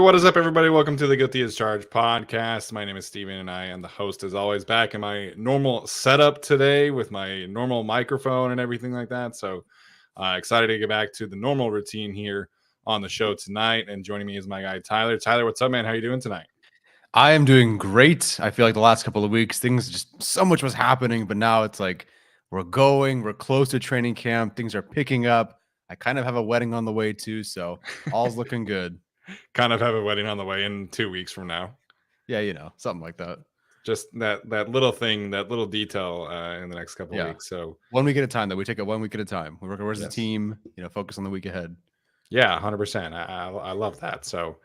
what is up, everybody? Welcome to the Guilty as Charged podcast. My name is Steven, and I am the host, as always, back in my normal setup today with my normal microphone and everything like that. So excited to get back to the normal routine here on the show tonight. And joining me is my guy, Tyler. Tyler, what's up, man? How you doing tonight? I am doing great. I feel like the last couple of weeks, things just so much was happening, but now it's like we're close to training camp. Things are picking up. I kind of have a wedding on the way too, so all's looking good. Kind of have a wedding on the way in 2 weeks from now. Yeah, something like that. Just that little thing, that little detail in the next couple of weeks. So 1 week at a time, though. We take it 1 week at a time. We work as a yes. team, focus on the week ahead. Yeah, 100%. I love that. So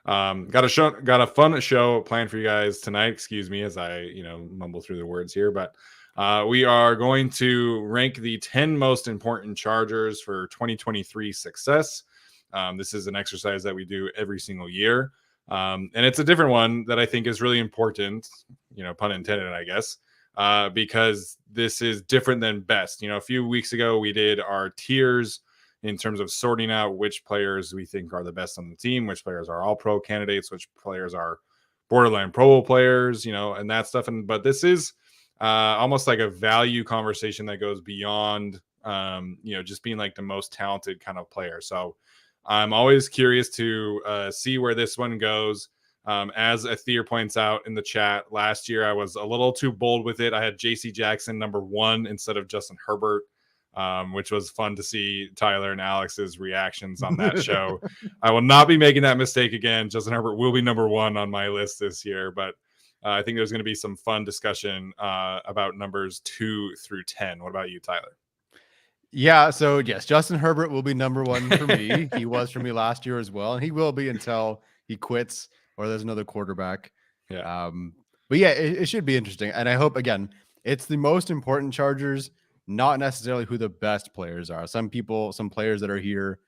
got a fun show planned for you guys tonight. Excuse me as I mumble through the words here, but we are going to rank the 10 most important Chargers for 2023 success. This is an exercise that we do every single year, and it's a different one that I think is really important, pun intended, I guess, because this is different than best. A few weeks ago we did our tiers in terms of sorting out which players we think are the best on the team, which players are all pro candidates, which players are borderline Pro Bowl players, and that stuff. But this is almost like a value conversation that goes beyond, just being like the most talented kind of player. So I'm always curious to see where this one goes. As Athir points out in the chat, last year I was a little too bold with it. I had JC Jackson number 1 instead of Justin Herbert. Which was fun to see Tyler and Alex's reactions on that show. I will not be making that mistake again. Justin Herbert will be number 1 on my list this year, but I think there's going to be some fun discussion about numbers 2 through 10. What about you, Tyler? Yeah, so yes, Justin Herbert will be number 1 for me. He was for me last year as well, and he will be until he quits or there's another quarterback. Yeah. But yeah, it should be interesting, and I hope, again, it's the most important Chargers, not necessarily who the best players are. Some players that are here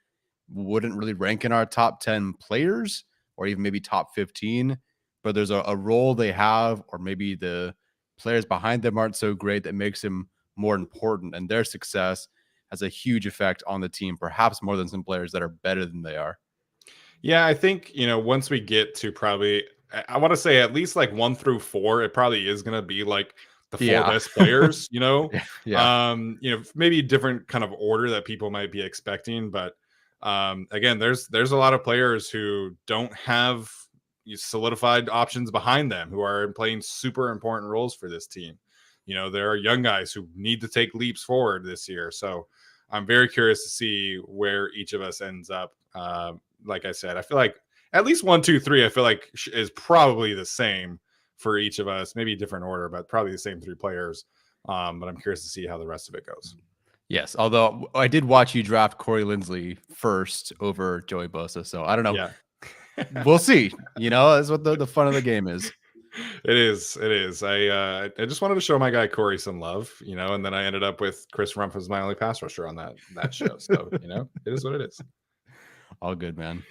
wouldn't really rank in our top 10 players or even maybe top 15, but there's a role they have, or maybe the players behind them aren't so great that makes them more important, and their success has a huge effect on the team, perhaps more than some players that are better than they are. Yeah, I think, once we get to probably, I want to say at least like 1 through 4, it probably is going to be like the 4 best players, Yeah. Maybe different kind of order that people might be expecting. But again, there's a lot of players who don't have solidified options behind them who are playing super important roles for this team. There are young guys who need to take leaps forward this year. So I'm very curious to see where each of us ends up. Like I said, I feel like at least 1, 2, 3, I feel like is probably the same for each of us, maybe a different order, but probably the same 3 players. But I'm curious to see how the rest of it goes. Yes, although I did watch you draft Corey Lindsley first over Joey Bosa, so I don't know. Yeah. We'll see. That's what the fun of the game is. It is. I just wanted to show my guy Corey some love, and then I ended up with Chris Rumpf as my only pass rusher on that show. So, it is what it is. All good, man.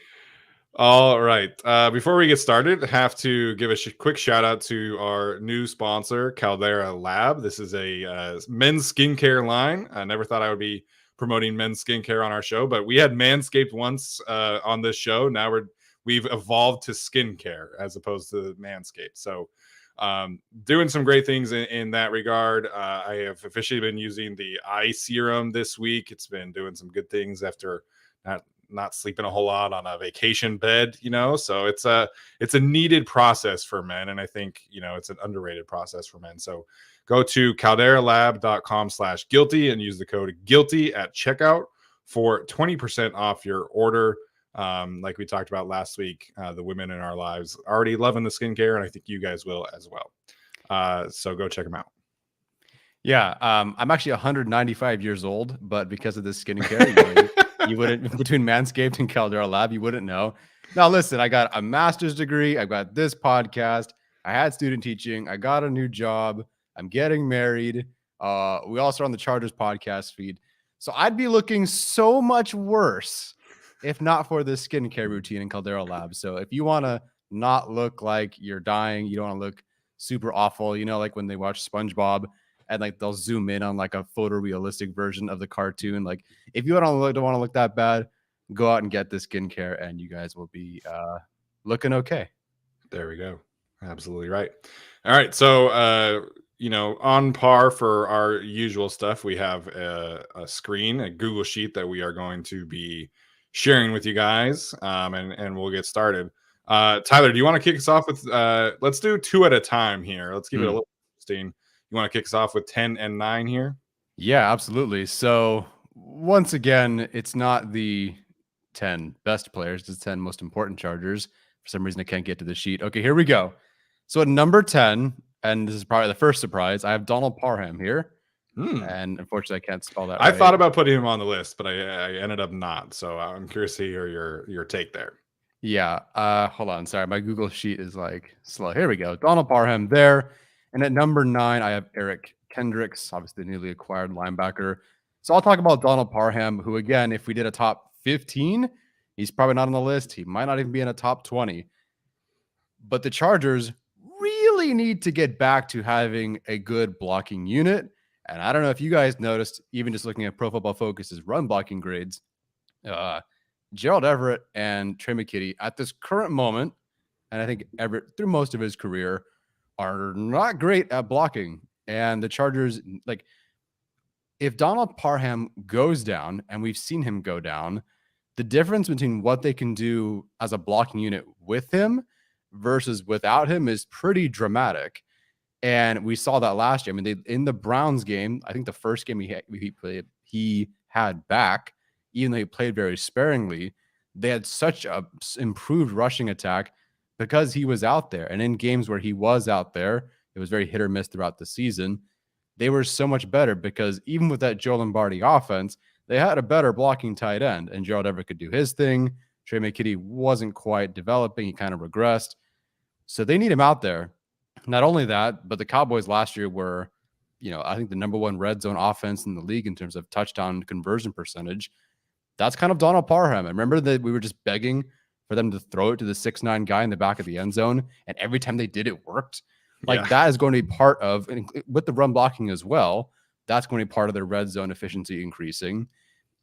All right. Before we get started, I have to give a quick shout out to our new sponsor, Caldera Lab. This is a men's skincare line. I never thought I would be promoting men's skincare on our show, but we had Manscaped once on this show. Now we've evolved to skincare as opposed to Manscaped. So doing some great things in that regard. I have officially been using the eye serum this week. It's been doing some good things after not sleeping a whole lot on a vacation bed, so it's a needed process for men. And I think, it's an underrated process for men. So go to calderalab.com/guilty and use the code guilty at checkout for 20% off your order. Like we talked about last week, the women in our lives already loving the skincare, and I think you guys will as well. So go check them out. Yeah. I'm actually 195 years old, but because of this skincare, you wouldn't, between Manscaped and Caldera Lab, you wouldn't know. Now, listen, I got a master's degree. I've got this podcast. I had student teaching. I got a new job. I'm getting married. We also are on the Chargers podcast feed. So I'd be looking so much worse if not for this skincare routine in Caldera Lab. So if you want to not look like you're dying, you don't want to look super awful, like when they watch SpongeBob and like they'll zoom in on like a photorealistic version of the cartoon. Like if you don't want to look that bad, go out and get this skincare and you guys will be looking okay. There we go. Absolutely right. All right. So, on par for our usual stuff, we have a screen, a Google Sheet that we are going to be sharing with you guys, and we'll get started. Tyler, do you want to kick us off with? Let's do two at a time here. Let's keep it a little interesting. You want to kick us off with 10 and 9 here? Yeah, absolutely. So once again, it's not the 10 best players, it's 10 most important Chargers. For some reason, I can't get to the sheet. Okay, here we go. So at number 10, and this is probably the first surprise, I have Donald Parham here. And unfortunately, I can't spell that I right. thought about putting him on the list, but I ended up not. So I'm curious to hear your take there. Yeah. Hold on. Sorry, my Google sheet is like slow. Here we go. Donald Parham there. And at number 9, I have Eric Kendricks, obviously the newly acquired linebacker. So I'll talk about Donald Parham, who, again, if we did a top 15, he's probably not on the list. He might not even be in a top 20. But the Chargers really need to get back to having a good blocking unit. And I don't know if you guys noticed, even just looking at Pro Football Focus's run blocking grades, Gerald Everett and Trey McKitty at this current moment, and I think Everett through most of his career, are not great at blocking. And the Chargers, like, if Donald Parham goes down, and we've seen him go down, the difference between what they can do as a blocking unit with him versus without him is pretty dramatic. And we saw that last year. I mean, in the Browns game, I think the first game he had back, even though he played very sparingly, they had such a improved rushing attack because he was out there. And in games where he was out there, it was very hit or miss throughout the season. They were so much better because even with that Joe Lombardi offense, they had a better blocking tight end, and Gerald Everett could do his thing. Trey McKitty wasn't quite developing. He kind of regressed. So they need him out there. Not only that, but the Cowboys last year were, I think the number 1 red zone offense in the league in terms of touchdown conversion percentage. That's kind of Donald Parham. I remember that we were just begging for them to throw it to the 6'9" guy in the back of the end zone. And every time they did, it worked. That is going to be part of, with the run blocking as well, that's going to be part of their red zone efficiency increasing.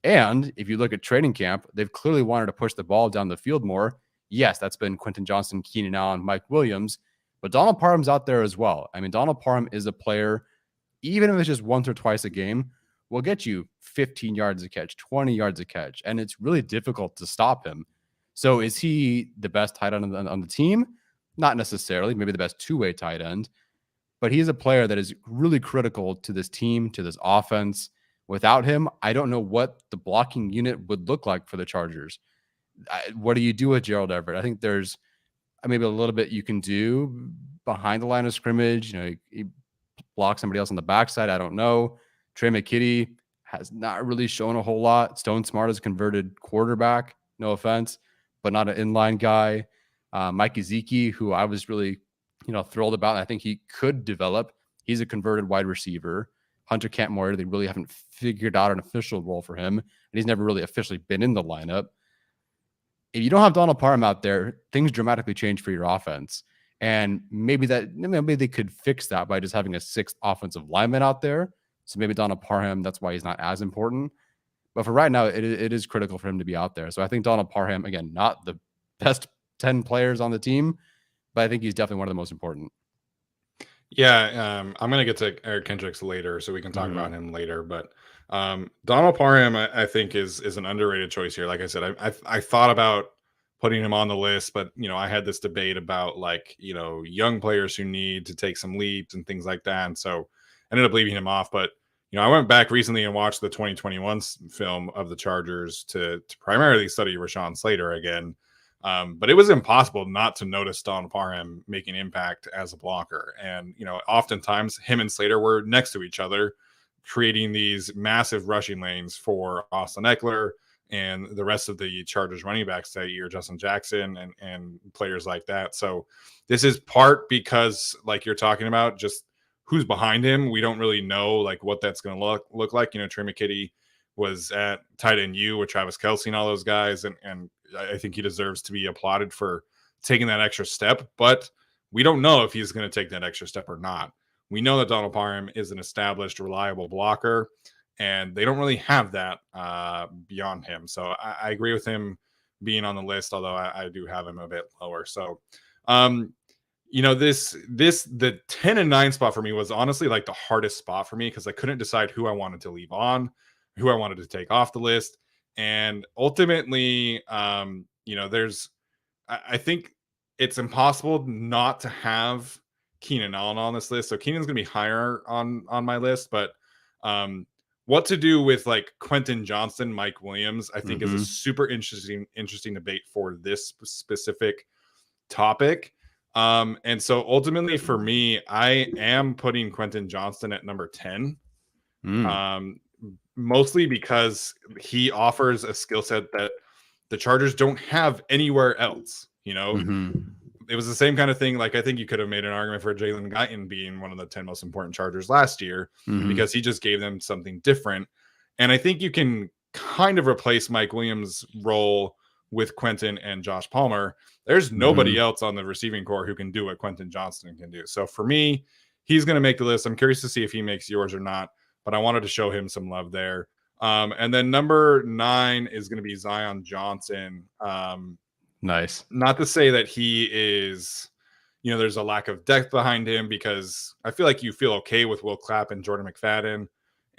And if you look at training camp, they've clearly wanted to push the ball down the field more. Yes, that's been Quentin Johnson, Keenan Allen, Mike Williams, but Donald Parham's out there as well. I mean, Donald Parham is a player, even if it's just once or twice a game, will get you 15 yards a catch, 20 yards a catch, and it's really difficult to stop him. So is he the best tight end on the team? Not necessarily, maybe the best two-way tight end, but he's a player that is really critical to this team, to this offense. Without him, I don't know what the blocking unit would look like for the Chargers. What do you do with Gerald Everett? I think there's maybe a little bit you can do behind the line of scrimmage. He blocks somebody else on the backside. I don't know. Trey McKitty has not really shown a whole lot. Stone Smart is a converted quarterback. No offense, but not an inline guy. Mike Gesicki, who I was really, thrilled about. And I think he could develop. He's a converted wide receiver. Hunter Campmoyer, they really haven't figured out an official role for him. And he's never really officially been in the lineup. If you don't have Donald Parham out there, things dramatically change for your offense. And maybe they could fix that by just having a 6th offensive lineman out there. So maybe Donald Parham, that's why he's not as important. But for right now, it is critical for him to be out there. So I think Donald Parham, again, not the best 10 players on the team, but I think he's definitely one of the most important. Yeah, I'm going to get to Eric Kendricks later, so we can talk about him later. But Donald Parham, I think, is an underrated choice here. Like I said, I thought about putting him on the list, but I had this debate about young players who need to take some leaps and things like that, and so I ended up leaving him off. But I went back recently and watched the 2021 film of the Chargers to primarily study Rashawn Slater again. But it was impossible not to notice Donald Parham making impact as a blocker. And, oftentimes him and Slater were next to each other, creating these massive rushing lanes for Austin Eckler and the rest of the Chargers running backs that year, Justin Jackson and players like that. So this is part because, like you're talking about, just who's behind him. We don't really know what that's going to look like. Trey McKitty was at tight end U with Travis Kelce and all those guys. And I think he deserves to be applauded for taking that extra step, but we don't know if he's going to take that extra step or not. We know that Donald Parham is an established, reliable blocker, and they don't really have that beyond him. So I agree with him being on the list, although I do have him a bit lower. So, the 10 and 9 spot for me was honestly like the hardest spot for me because I couldn't decide who I wanted to leave on, who I wanted to take off the list. And ultimately, there's, I think it's impossible not to have Keenan Allen on this list. So Keenan's going to be higher on my list, but what to do with like Quentin Johnston, Mike Williams, I think is a super interesting debate for this specific topic. And so ultimately for me, I am putting Quentin Johnston at number 10. Mostly because he offers a skill set that the Chargers don't have anywhere else. It was the same kind of thing. Like, I think you could have made an argument for Jalen Guyton being one of the 10 most important Chargers last year because he just gave them something different. And I think you can kind of replace Mike Williams' role with Quentin and Josh Palmer. There's nobody else on the receiving core who can do what Quentin Johnston can do. So for me, he's going to make the list. I'm curious to see if he makes yours or not, but I wanted to show him some love there. And then number 9 is going to be Zion Johnson. Nice. Not to say that he is, there's a lack of depth behind him, because I feel like you feel okay with Will Clapp and Jordan McFadden.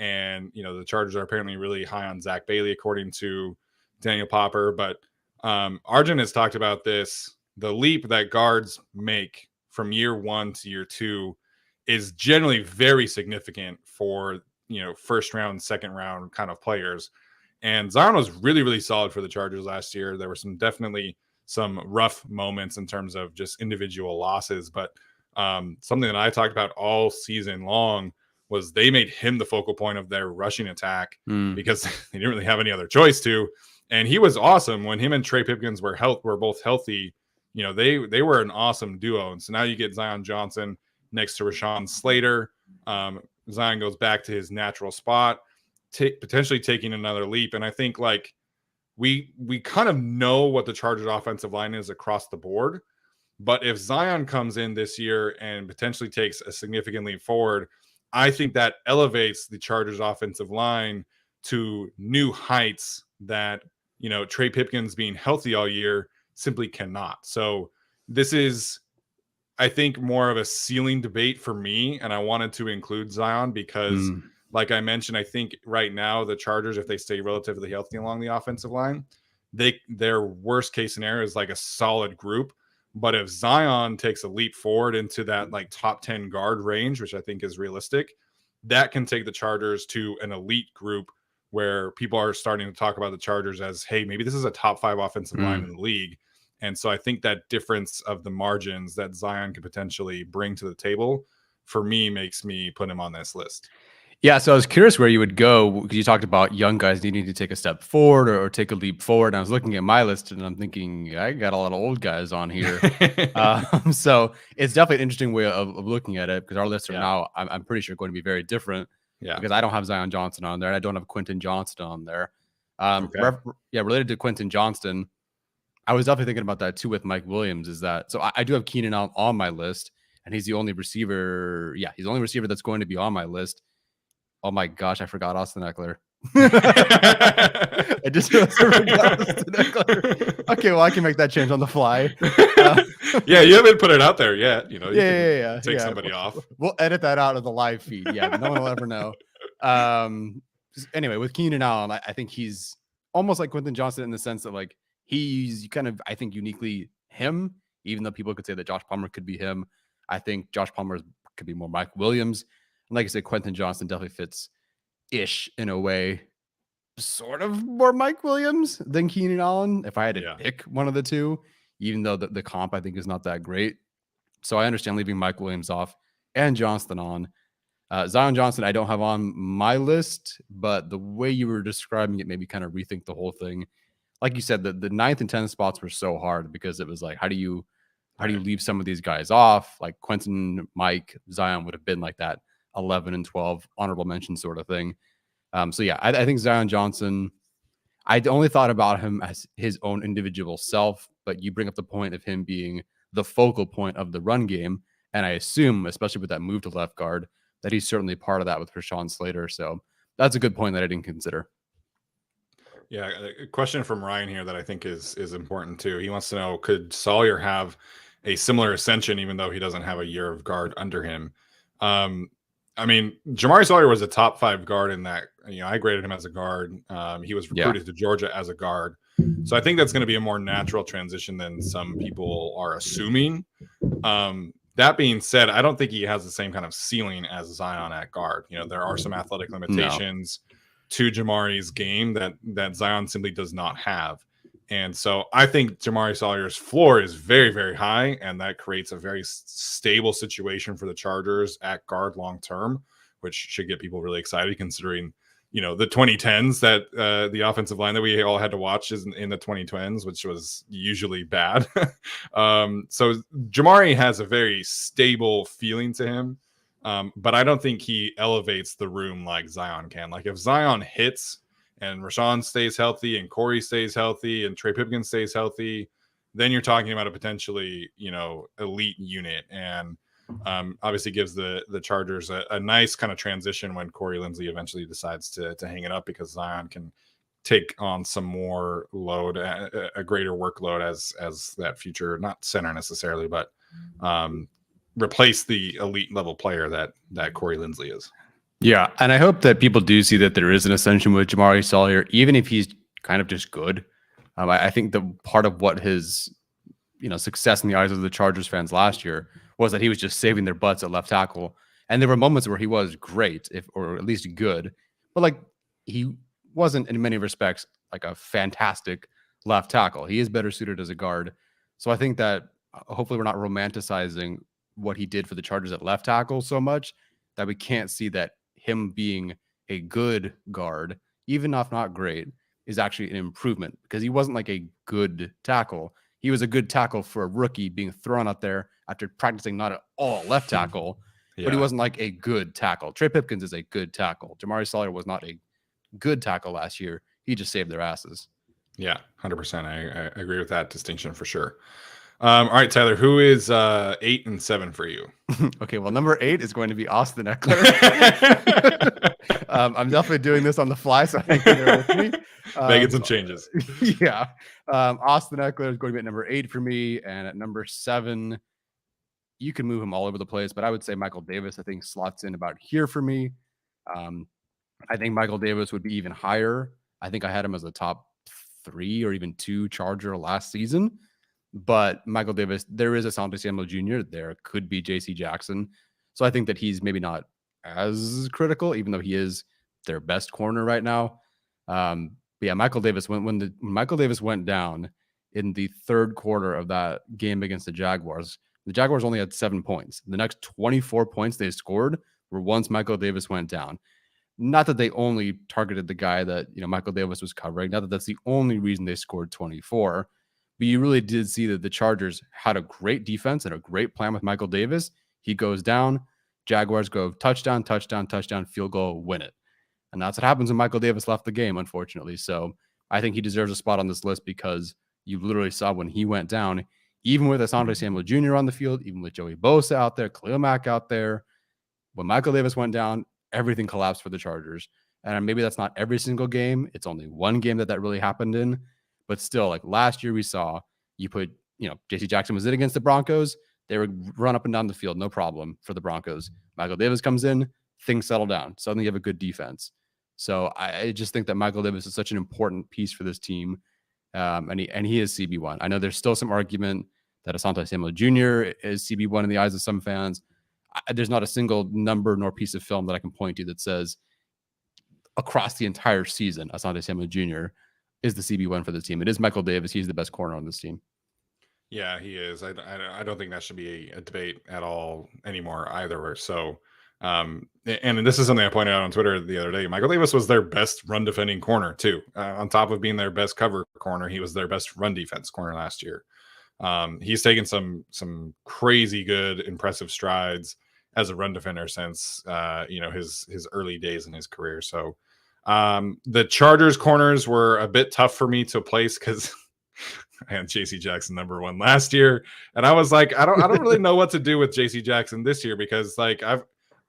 And, the Chargers are apparently really high on Zach Bailey, according to Daniel Popper. But Arjun has talked about this. The leap that guards make from year 1 to year 2 is generally very significant for, first round, second round kind of players. And Zion was really, really solid for the Chargers last year. There were definitely some rough moments in terms of just individual losses. But something that I talked about all season long was they made him the focal point of their rushing attack because they didn't really have any other choice to. And he was awesome when him and Trey Pipkins were both healthy. They were an awesome duo. And so now you get Zion Johnson next to Rashawn Slater. Zion goes back to his natural spot, potentially taking another leap. And I think like we kind of know what the Chargers offensive line is across the board. But if Zion comes in this year and potentially takes a significant leap forward, I think that elevates the Chargers offensive line to new heights that, Trey Pipkins being healthy all year simply cannot. So this is, I think, more of a ceiling debate for me. And I wanted to include Zion because like I mentioned, I think right now the Chargers, if they stay relatively healthy along the offensive line, their worst case scenario is like a solid group. But if Zion takes a leap forward into that like top 10 guard range, which I think is realistic, that can take the Chargers to an elite group where people are starting to talk about the Chargers as, hey, maybe this is a top 5 offensive line in the league. And so I think that difference of the margins that Zion could potentially bring to the table, for me, makes me put him on this list. Yeah, so I was curious where you would go, because you talked about young guys needing to take a step forward or take a leap forward. And I was looking at my list and I'm thinking, I got a lot of old guys on here. So it's definitely an interesting way of looking at it, because our lists are now, I'm pretty sure, going to be very different. Yeah. Because I don't have Zion Johnson on there. And I don't have Quentin Johnston on there. Okay. Related to Quentin Johnston, I was definitely thinking about that too with Mike Williams. Is that so? I do have Keenan on my list, and he's the only receiver. Yeah, he's the only receiver that's going to be on my list. Oh my gosh, I forgot Austin Eckler. I just forgot Austin Eckler. Okay, well, I can make that change on the fly. Yeah, you haven't put it out there yet. Take somebody off. We'll edit that out of the live feed. Yeah, no one will ever know. Anyway, with Keenan Allen, I think he's almost like Quentin Johnston in the sense that like he's kind of, I think, uniquely him, even though people could say that Josh Palmer could be him. I think Josh Palmer could be more Mike Williams. And like I said, Quentin Johnston definitely fits ish in a way, sort of more Mike Williams than Keenan Allen, if I had to pick one of the two, even though the comp I think is not that great. So I understand leaving Mike Williams off and Johnston on. Zion Johnson I don't have on my list, but the way you were describing it made me kind of rethink the whole thing. Like you said, the 9th and 10th spots were so hard because it was like, how do you leave some of these guys off? Like Quentin, Mike, Zion would have been like that 11 and 12 honorable mention sort of thing. So yeah, I think Zion Johnson, I only thought about him as his own individual self, but you bring up the point of him being the focal point of the run game. And I assume, especially with that move to left guard, that he's certainly part of that with Rashawn Slater. So that's a good point that I didn't consider. Yeah, a question from Ryan here that I think is important too. He wants to know, could Sawyer have a similar ascension even though he doesn't have a year of guard under him? Um, I mean, Jamari Sawyer was a top 5 guard in that. I graded him as a guard. He was Yeah. recruited to Georgia as a guard, so I think that's going to be a more natural transition than some people are assuming. That being said, I don't think he has the same kind of ceiling as Zion at guard. There are some athletic limitations to Jamari's game that Zion simply does not have. And so I think Jamari Sawyer's floor is very, very high, and that creates a very stable situation for the Chargers at guard long term, which should get people really excited considering, the 2010s that the offensive line that we all had to watch is in the 2010s, which was usually bad. So Jamari has a very stable feeling to him. But I don't think he elevates the room like Zion can. Like if Zion hits and Rashawn stays healthy and Corey stays healthy and Trey Pipkins stays healthy, then you're talking about a potentially, elite unit. And obviously gives the Chargers a nice kind of transition when Corey Lindsley eventually decides to hang it up, because Zion can take on some more load, a greater workload as that future, not center necessarily, but replace the elite level player that Corey Lindsley is. Yeah, and I hope that people do see that there is an ascension with Jamari Sawyer, even if he's kind of just good. I think the part of what his success in the eyes of the Chargers fans last year was that he was just saving their butts at left tackle, and there were moments where he was great, or at least good, but like he wasn't in many respects like a fantastic left tackle. He is better suited as a guard, so I think that hopefully we're not romanticizing what he did for the Chargers at left tackle so much that we can't see that him being a good guard, even if not great, is actually an improvement, because he wasn't like a good tackle. He was a good tackle for a rookie being thrown out there after practicing not at all left tackle, but he wasn't like a good tackle. Trey Pipkins is a good tackle. Jamari Sawyer was not a good tackle last year. He just saved their asses. Yeah, 100%. I agree with that distinction for sure. All right, Tyler, who is 8 and 7 for you? Okay, well, number 8 is going to be Austin Eckler. I'm definitely doing this on the fly, so I can bear with me. Making some changes. Yeah. Austin Eckler is going to be at number 8 for me, and at number 7, you can move him all over the place, but I would say Michael Davis, I think, slots in about here for me. I think Michael Davis would be even higher. I think I had him as a top 3 or even 2 Charger last season. But Michael Davis, there is Asante Samuel Jr., there could be JC Jackson. So I think that he's maybe not as critical, even though he is their best corner right now. But yeah, Michael Davis, when Michael Davis went down in the third quarter of that game against the Jaguars only had 7 points. The next 24 points they scored were once Michael Davis went down. Not that they only targeted the guy that Michael Davis was covering. Not that that's the only reason they scored 24. But you really did see that the Chargers had a great defense and a great plan with Michael Davis. He goes down. Jaguars go touchdown, touchdown, touchdown, field goal, win it. And that's what happens when Michael Davis left the game, unfortunately. So I think he deserves a spot on this list, because you literally saw when he went down, even with Asante Samuel Jr. on the field, even with Joey Bosa out there, Khalil Mack out there, when Michael Davis went down, everything collapsed for the Chargers. And maybe that's not every single game. It's only one game that really happened in. But still, like last year we saw, you put, JC Jackson was in against the Broncos. They would run up and down the field, no problem for the Broncos. Michael Davis comes in, things settle down. Suddenly you have a good defense. So I just think that Michael Davis is such an important piece for this team. And he is CB1. I know there's still some argument that Asante Samuel Jr. is CB1 in the eyes of some fans. There's not a single number nor piece of film that I can point to that says across the entire season, Asante Samuel Jr. is the CB1 for this team. It is Michael Davis. He's the best corner on this team. Yeah, he is. I don't think that should be a debate at all anymore either. So, and this is something I pointed out on Twitter the other day. Michael Davis was their best run defending corner too. On top of being their best cover corner, he was their best run defense corner last year. He's taken some crazy good, impressive strides as a run defender since his early days in his career. So the Chargers corners were a bit tough for me to place because I had JC Jackson number 1 last year, and I was like, I don't really know what to do with JC Jackson this year, because like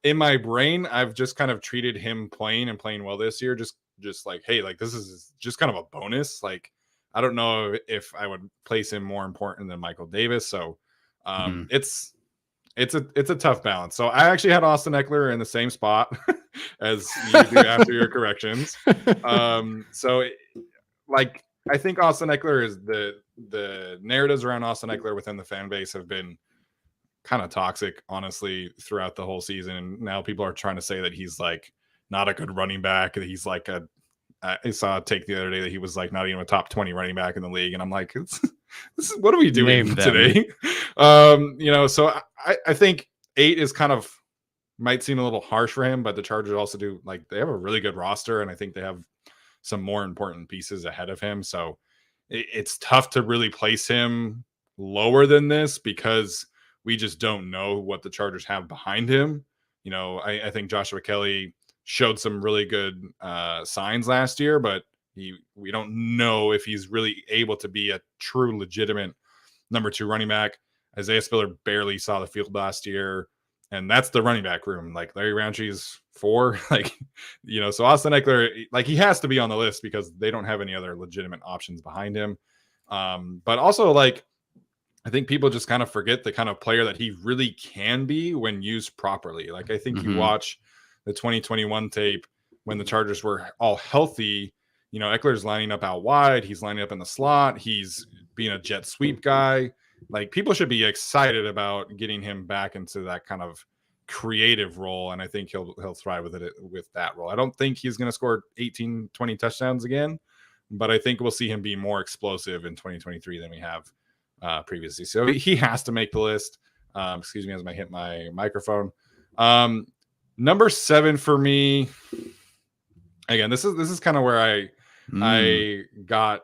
in my brain I've just kind of treated him playing well this year just just like, hey, like this is just kind of a bonus. Like, I don't know if I would place him more important than Michael Davis. So it's a tough balance. So I actually had Austin Eckler in the same spot as you do after your corrections. Like I think Austin Eckler is the narratives around Austin Eckler within the fan base have been kind of toxic, honestly, throughout the whole season. And now people are trying to say that he's like not a good running back. That he's like I saw a take the other day that he was like not even a top 20 running back in the league. And I'm like, this is what are we doing today? So I think 8 is kind of might seem a little harsh for him, but the Chargers also do like they have a really good roster, and I think they have some more important pieces ahead of him. So it's tough to really place him lower than this because we just don't know what the Chargers have behind him. I think Joshua Kelly showed some really good signs last year, but we don't know if he's really able to be a true legitimate number 2 running back. Isaiah Spiller barely saw the field last year, and that's the running back room. Like Larry Rountrey's 4, so Austin Eckler, like he has to be on the list because they don't have any other legitimate options behind him. But also like I think people just kind of forget the kind of player that he really can be when used properly. Like I think you watch the 2021 tape when the Chargers were all healthy, Eckler's lining up out wide. He's lining up in the slot. He's being a jet sweep guy. Like people should be excited about getting him back into that kind of creative role. And I think he'll thrive with that role. I don't think he's going to score 18, 20 touchdowns again, but I think we'll see him be more explosive in 2023 than we have previously. So he has to make the list. Excuse me as I hit my microphone. Number 7 for me. Again, this is kind of where I got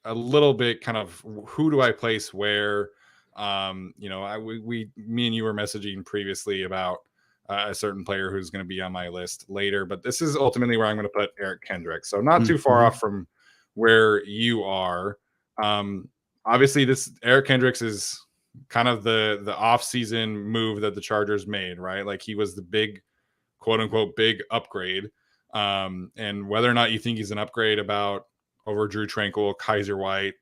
a little bit kind of who do I place where. Me and you were messaging previously about a certain player who's going to be on my list later, but this is ultimately where I'm going to put Eric Kendricks. So not too far off from where you are. Obviously, this Eric Kendricks is kind of the off-season move that the Chargers made, right? Like he was the big, quote unquote, big upgrade. And whether or not you think he's an upgrade over Drew Tranquil, Kaiser White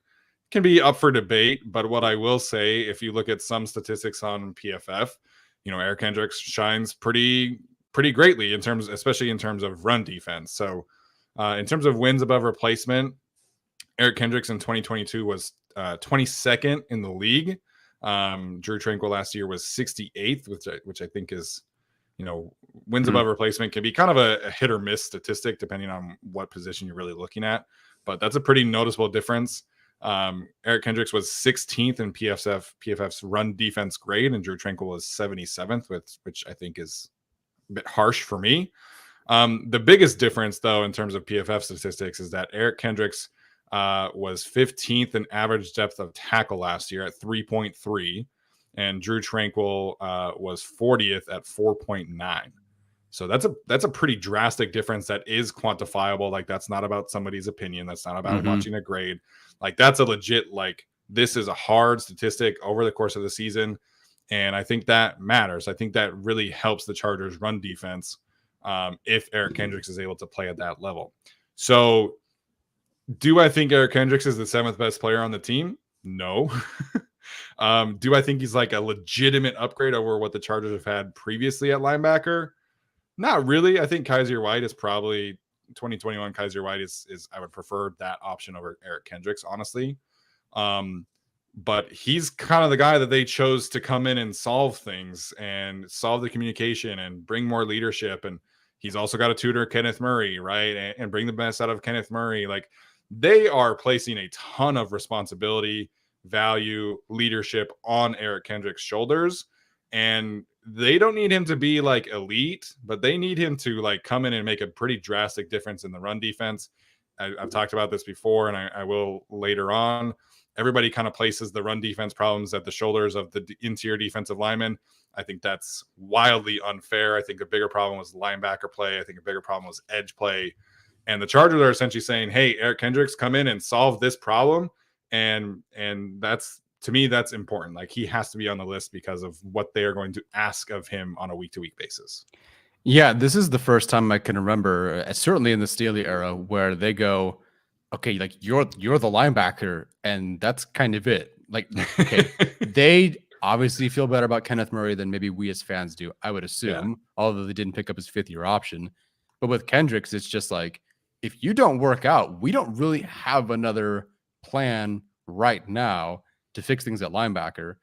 can be up for debate. But what I will say, if you look at some statistics on PFF, Eric Kendricks shines pretty greatly especially in terms of run defense. So in terms of wins above replacement, Eric Kendricks in 2022 was 22nd in the league. Drew Tranquil last year was 68th, which I think is, wins above replacement can be kind of a hit or miss statistic depending on what position you're really looking at. But that's a pretty noticeable difference. Eric Kendricks was 16th in PFF's run defense grade, and Drew Tranquil was 77th, which I think is a bit harsh for me. The biggest difference, though, in terms of PFF statistics is that Eric Kendricks was 15th in average depth of tackle last year at 3.3, and Drew Tranquil was 40th at 4.9. So that's a pretty drastic difference that is quantifiable. Like that's not about somebody's opinion. That's not about watching a grade. Like that's a legit, like this is a hard statistic over the course of the season. And I think that matters. I think that really helps the Chargers run defense if Eric Kendricks is able to play at that level. So do I think Eric Kendricks is the 7th best player on the team? No. Do I think he's like a legitimate upgrade over what the Chargers have had previously at linebacker? Not really. I think Kaiser White is probably 2021. Kaiser White is I would prefer that option over Eric Kendricks, honestly. But he's kind of the guy that they chose to come in and solve things and solve the communication and bring more leadership. And he's also got to tutor Kenneth Murray, right? And bring the best out of Kenneth Murray. Like they are placing a ton of responsibility, value, leadership on Eric Kendricks' shoulders. And they don't need him to be like elite, but they need him to like come in and make a pretty drastic difference in the run defense. I've talked about this before, and I will later on. Everybody kind of places the run defense problems at the shoulders of the interior defensive linemen. I think that's wildly unfair. I think a bigger problem was linebacker play. I think a bigger problem was edge play. And the Chargers are essentially saying, hey, Eric Kendricks, come in and solve this problem. And that's, to me, that's important. Like he has to be on the list because of what they are going to ask of him on a week-to-week basis. Yeah, this is the first time I can remember, certainly in the Staley era, where they go, okay, like you're the linebacker, and that's kind of it. Like, okay, they obviously feel better about Kenneth Murray than maybe we as fans do, I would Yeah. assume, although they didn't pick up his 5th-year option. But with Kendricks, it's just like, if you don't work out, we don't really have another plan right now to fix things at linebacker.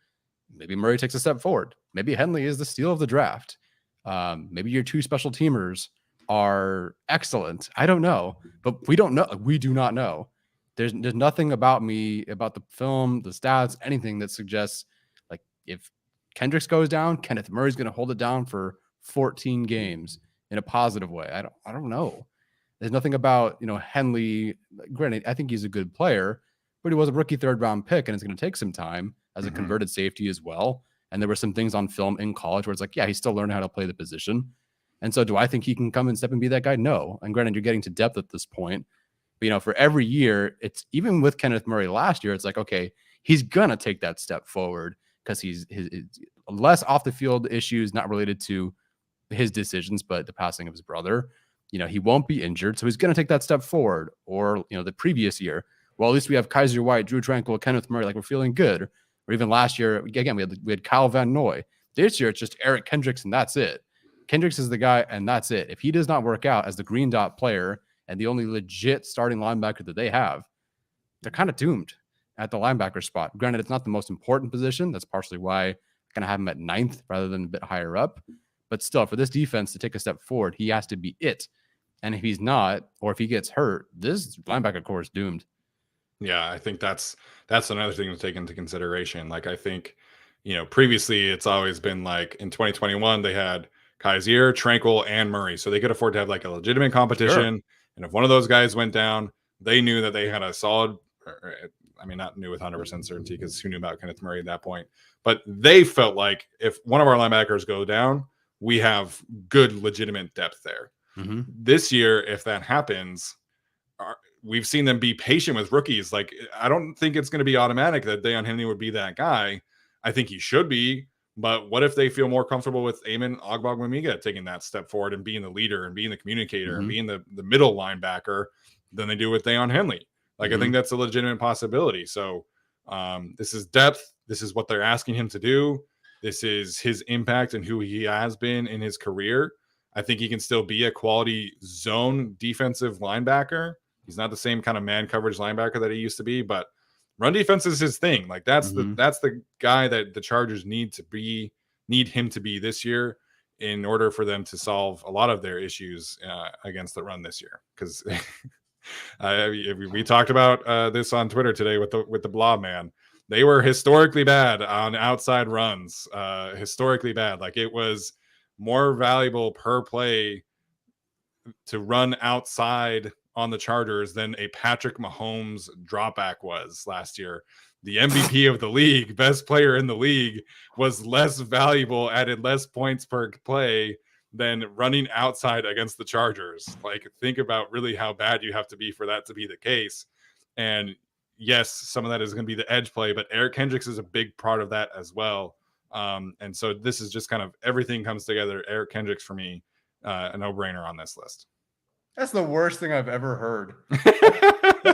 Maybe Murray takes a step forward. Maybe Henley is the steal of the draft. Maybe your 2 special teamers are excellent. I don't know, but we don't know. We do not know. There's nothing about the film, the stats, anything that suggests like if Kendricks goes down, Kenneth Murray's going to hold it down for 14 games in a positive way. I don't know. There's nothing about Henley. Granted, I think he's a good player, but he was a rookie 3rd-round pick, and it's going to take some time as a converted safety as well. And there were some things on film in college where it's like, yeah, he's still learning how to play the position. And so do I think he can come and step and be that guy? No. And granted, you're getting to depth at this point. But, for every year, it's even with Kenneth Murray last year, it's like, okay, he's going to take that step forward because he's less off the field issues, not related to his decisions, but the passing of his brother. He won't be injured. So he's going to take that step forward. Or, the previous year, well, at least we have Kaiser White, Drew Tranquil, Kenneth Murray. Like, we're feeling good. Or even last year, again, we had Kyle Van Noy. This year, it's just Eric Kendricks, and that's it. Kendricks is the guy, and that's it. If he does not work out as the green dot player and the only legit starting linebacker that they have, they're kind of doomed at the linebacker spot. Granted, it's not the most important position. That's partially why I kind of have him at 9th rather than a bit higher up. But still, for this defense to take a step forward, he has to be it. And if he's not, or if he gets hurt, this linebacker core is doomed. Yeah, I think that's another thing to take into consideration. Like, I think, previously it's always been like in 2021 they had Kaiser, Tranquil, and Murray, so they could afford to have like a legitimate competition. Sure. And if one of those guys went down, they knew that they had a solid. I mean, not knew with 100% certainty because who knew about Kenneth Murray at that point? But they felt like if one of our linebackers go down, we have good legitimate depth there. Mm-hmm. This year, if that happens, we've seen them be patient with rookies. Like, I don't think it's going to be automatic that Deion Henley would be that guy. I think he should be, but what if they feel more comfortable with Eamon Ogbongbemiga taking that step forward and being the leader and being the communicator and being the middle linebacker than they do with Deion Henley? Like, I think that's a legitimate possibility. So this is depth. This is what they're asking him to do. This is his impact and who he has been in his career. I think he can still be a quality zone defensive linebacker. He's not the same kind of man coverage linebacker that he used to be, but run defense is his thing. Like, that's the guy that the Chargers need him to be this year in order for them to solve a lot of their issues against the run this year. Because we talked about this on Twitter today with the Blob man. They were historically bad on outside runs. Historically bad. Like, it was more valuable per play to run outside on the Chargers than a Patrick Mahomes dropback was last year. The MVP of the league, best player in the league, was less valuable, added less points per play than running outside against the Chargers. Like, think about really how bad you have to be for that to be the case. And yes, some of that is going to be the edge play, but Eric Kendricks is a big part of that as well. And so this is just kind of everything comes together. Eric Kendricks for me, a no-brainer on this list. That's the worst thing I've ever heard.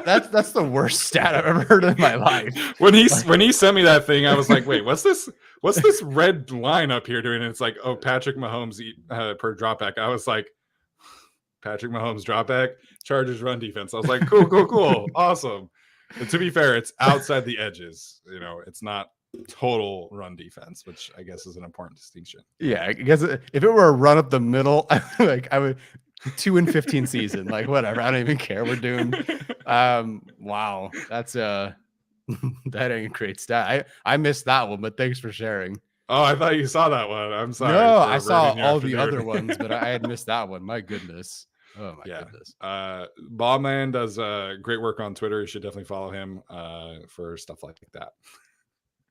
that's the worst stat I've ever heard in my life. When he sent me that thing, I was like, wait, what's this red line up here doing? And it's like, oh, Patrick Mahomes per dropback. I was like, Patrick Mahomes dropback, Chargers run defense. I was like, cool, awesome. And to be fair, it's outside the edges. It's not total run defense, which I guess is an important distinction. Yeah, I guess if it were a run up the middle, I would 2-15 season, like whatever. I don't even care. We're doomed. Wow, that's that ain't a great stat. I missed that one, but thanks for sharing. Oh, I thought you saw that one. I'm sorry. No, I saw all the other ones, but I had missed that one. My goodness. Oh my goodness. Bobman does great work on Twitter. You should definitely follow him for stuff like that.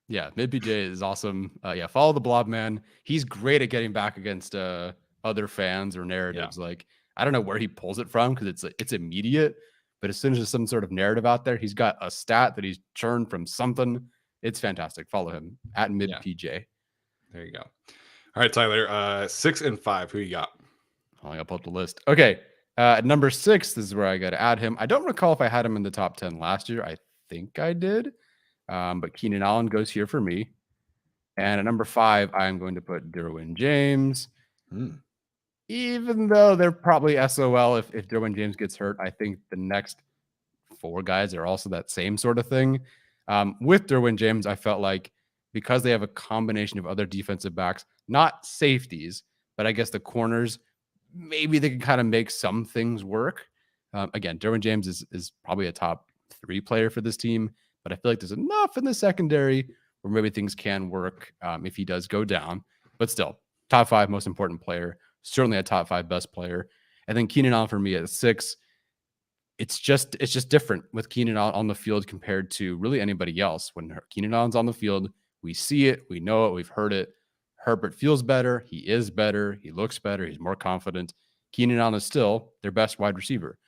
Yeah, MidPJ is awesome. Follow the Blob man. He's great at getting back against other fans or narratives. Yeah. Like, I don't know where he pulls it from because it's immediate, but as soon as there's some sort of narrative out there, he's got a stat that he's churned from something. It's fantastic. Follow him at MidPJ. There you go. All right, Tyler. 6 and 5. Who you got? I'll pull up the list. Okay. Number 6, this is where I got to add him. I don't recall if I had him in the top 10 last year. I think I did. But Keenan Allen goes here for me. And at number 5, I'm going to put Derwin James. Even though they're probably SOL if Derwin James gets hurt, I think the next 4 guys are also that same sort of thing. With Derwin James, I felt like because they have a combination of other defensive backs, not safeties, but I guess the corners, maybe they can kind of make some things work. Again, Derwin James is probably a top 3 player for this team, but I feel like there's enough in the secondary where maybe things can work if he does go down. But still, top 5 most important player, certainly a top 5 best player. And then Keenan Allen for me at 6. It's just different with Keenan Allen on the field compared to really anybody else. When Keenan Allen's on the field, we see it, we know it, we've heard it. Herbert feels better. He is better. He looks better. He's more confident. Keenan Allen is still their best wide receiver.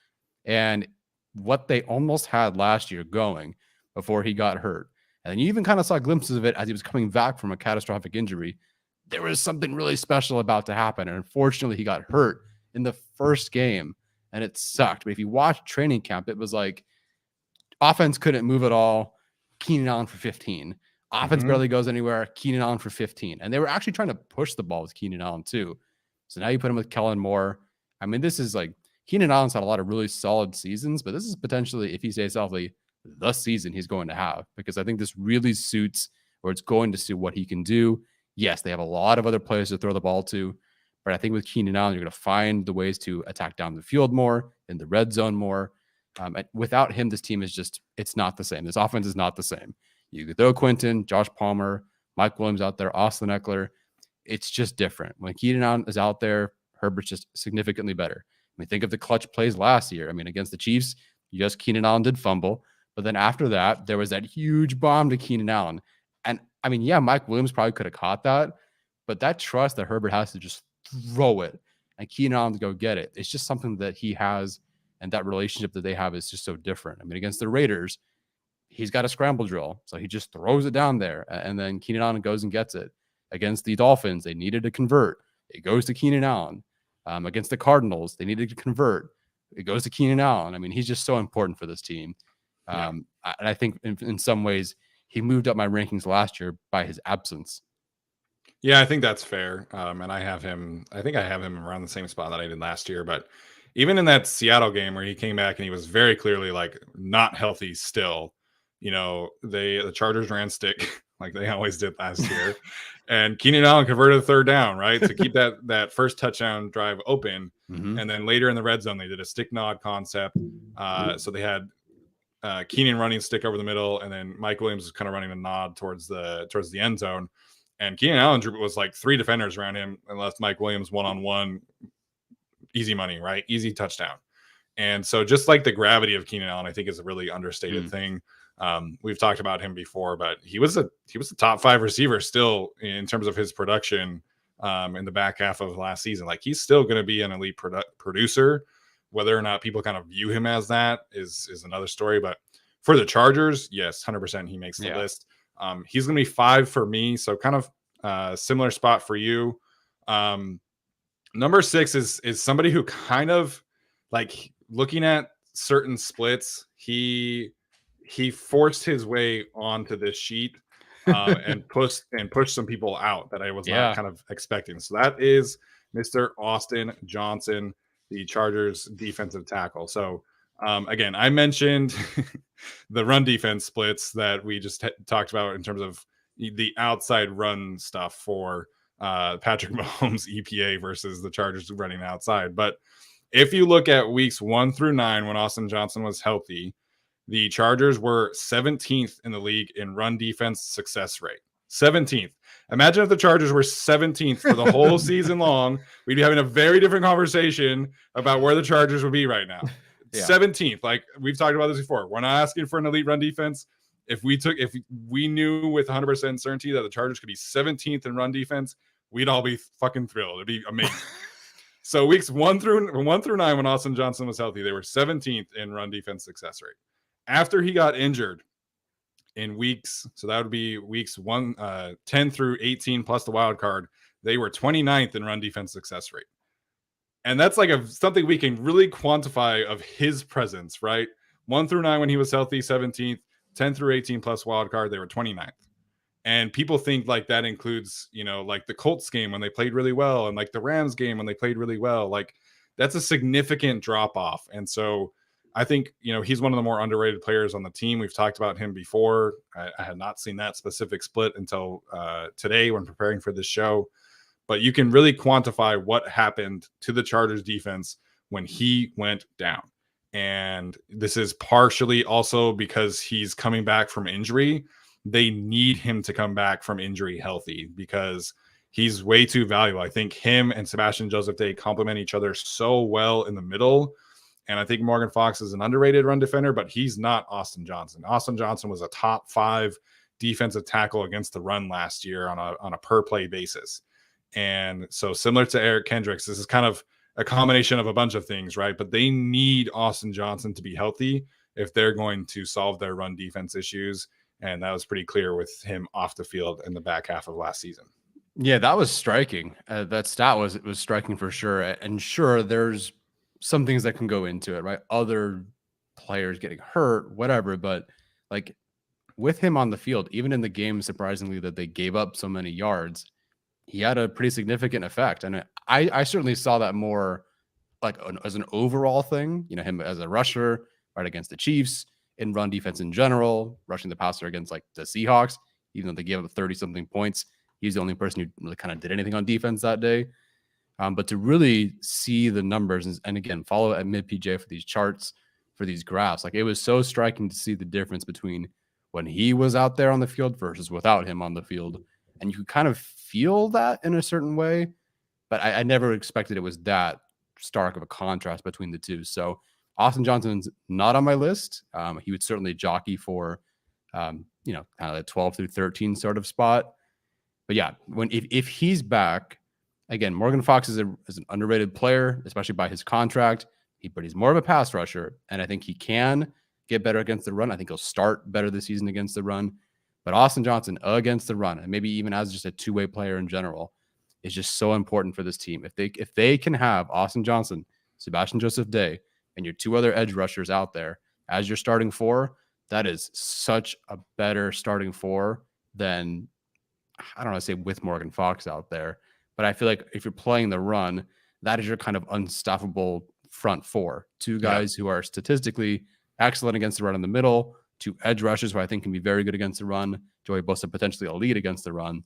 And what they almost had last year going before he got hurt, and you even kind of saw glimpses of it as he was coming back from a catastrophic injury, there was something really special about to happen. And unfortunately, he got hurt in the first game, and it sucked. But if you watch training camp, it was like offense couldn't move at all. Keenan Allen for 15. Offense barely goes anywhere. Keenan Allen for 15. And they were actually trying to push the ball with Keenan Allen too. So now you put him with Kellen Moore. I mean, this is like Keenan Allen's had a lot of really solid seasons, but this is potentially, if he stays healthy, the season he's going to have, because I think this really suits, or it's going to suit what he can do. Yes, they have a lot of other players to throw the ball to, but I think with Keenan Allen, you're going to find the ways to attack down the field more, in the red zone more. Without him, this team is just, it's not the same. This offense is not the same. You could throw Quentin, Josh Palmer, Mike Williams out there, Austin Eckler. It's just different. When Keenan Allen is out there, Herbert's just significantly better. I mean, think of the clutch plays last year. I mean, against the Chiefs, yes, Keenan Allen did fumble, but then after that, there was that huge bomb to Keenan Allen. And I mean, yeah, Mike Williams probably could have caught that, but that trust that Herbert has to just throw it and Keenan Allen to go get it, it's just something that he has, and that relationship that they have is just so different. I mean, against the Raiders, he's got a scramble drill, so he just throws it down there, and then Keenan Allen goes and gets it. Against the Dolphins, they needed to convert. It goes to Keenan Allen. Against the Cardinals, they needed to convert. It goes to Keenan Allen. I mean, he's just so important for this team. And I think in some ways, he moved up my rankings last year by his absence. Yeah, I think that's fair. And I have him around the same spot that I did last year. But even in that Seattle game where he came back and he was very clearly like not healthy still, you know, the Chargers ran stick like they always did last year. And Keenan Allen converted a third down, right? To keep that first touchdown drive open. And then later in the red zone, they did a stick nod concept. So they had Keenan running stick over the middle, and then Mike Williams was kind of running a nod towards the end zone. And Keenan Allen was like 3 defenders around him and left Mike Williams one-on-one. Easy money, right? Easy touchdown. And so just like the gravity of Keenan Allen, I think is a really understated thing. We've talked about him before, but he was a top 5 receiver still in terms of his production in the back half of last season. Like he's still going to be an elite producer. Whether or not people kind of view him as that is another story. But for the Chargers, yes, 100% he makes the list. He's going to be 5 for me. So kind of similar spot for you. Number 6 is somebody who kind of like looking at certain splits. He forced his way onto this sheet and pushed some people out that I was not kind of expecting. So that is Mr. Austin Johnson, the Chargers defensive tackle. So again, I mentioned the run defense splits that we just talked about in terms of the outside run stuff for Patrick Mahomes EPA versus the Chargers running outside. But if you look at weeks 1 through 9, when Austin Johnson was healthy, the Chargers were 17th in the league in run defense success rate. 17th. Imagine if the Chargers were 17th for the whole season long. We'd be having a very different conversation about where the Chargers would be right now. 17th. Like we've talked about this before. We're not asking for an elite run defense. If we knew with 100% certainty that the Chargers could be 17th in run defense, we'd all be fucking thrilled. It'd be amazing. So weeks 1 through 9, when Austin Johnson was healthy, they were 17th in run defense success rate. After he got injured in weeks, so that would be weeks 10 through 18 plus the wild card, they were 29th in run defense success rate. And that's like something we can really quantify of his presence, right? 1 through 9 when he was healthy, 17th, 10 through 18 plus wild card, they were 29th. And people think like that includes, like the Colts game when they played really well, and like the Rams game when they played really well. Like that's a significant drop off. And so I think, he's one of the more underrated players on the team. We've talked about him before. I had not seen that specific split until today when preparing for this show. But you can really quantify what happened to the Chargers defense when he went down. And this is partially also because he's coming back from injury. They need him to come back from injury healthy because he's way too valuable. I think him and Sebastian Joseph Day complement each other so well in the middle. And I think Morgan Fox is an underrated run defender, but he's not Austin Johnson. Austin Johnson was a top 5 defensive tackle against the run last year on a per play basis. And so similar to Eric Kendricks, this is kind of a combination of a bunch of things, right? But they need Austin Johnson to be healthy if they're going to solve their run defense issues. And that was pretty clear with him off the field in the back half of last season. Yeah, that was striking. That stat was striking for sure. And sure, there's some things that can go into it, right? Other players getting hurt, whatever. But like with him on the field, even in the game, surprisingly, that they gave up so many yards, he had a pretty significant effect. And I certainly saw that more like as an overall thing, him as a rusher, right, against the Chiefs, in run defense in general, rushing the passer against like the Seahawks, even though they gave up 30-something points. He's the only person who really kind of did anything on defense that day. But to really see the numbers and again, follow at mid-PJ for these charts, for these graphs, like it was so striking to see the difference between when he was out there on the field versus without him on the field. And you could kind of feel that in a certain way, but I never expected it was that stark of a contrast between the two. So Austin Johnson's not on my list. He would certainly jockey for, kind of the 12 through 13 sort of spot. But yeah, if he's back, again, Morgan Fox is an underrated player, especially by his contract. But he's more of a pass rusher, and I think he can get better against the run. I think he'll start better this season against the run. But Austin Johnson against the run, and maybe even as just a two-way player in general, is just so important for this team. If they can have Austin Johnson, Sebastian Joseph Day, and your 2 other edge rushers out there as your starting 4, that is such a better starting 4 than, I don't want to say with Morgan Fox out there, but I feel like if you're playing the run, that is your kind of unstoppable front 4. 2 guys who are statistically excellent against the run in the middle, 2 edge rushers who I think can be very good against the run, Joey Bosa potentially elite against the run.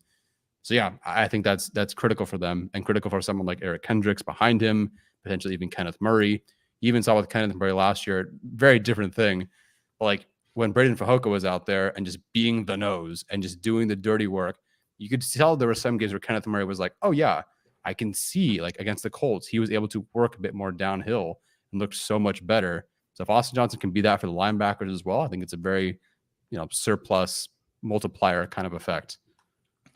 So yeah, I think that's critical for them and critical for someone like Eric Kendricks behind him, potentially even Kenneth Murray. You even saw with Kenneth Murray last year, very different thing. But like when Braden Fajoko was out there and just being the nose and just doing the dirty work, you could tell there were some games where Kenneth Murray was like, oh yeah, I can see like against the Colts, he was able to work a bit more downhill and looked so much better. So if Austin Johnson can be that for the linebackers as well, I think it's a very, surplus multiplier kind of effect.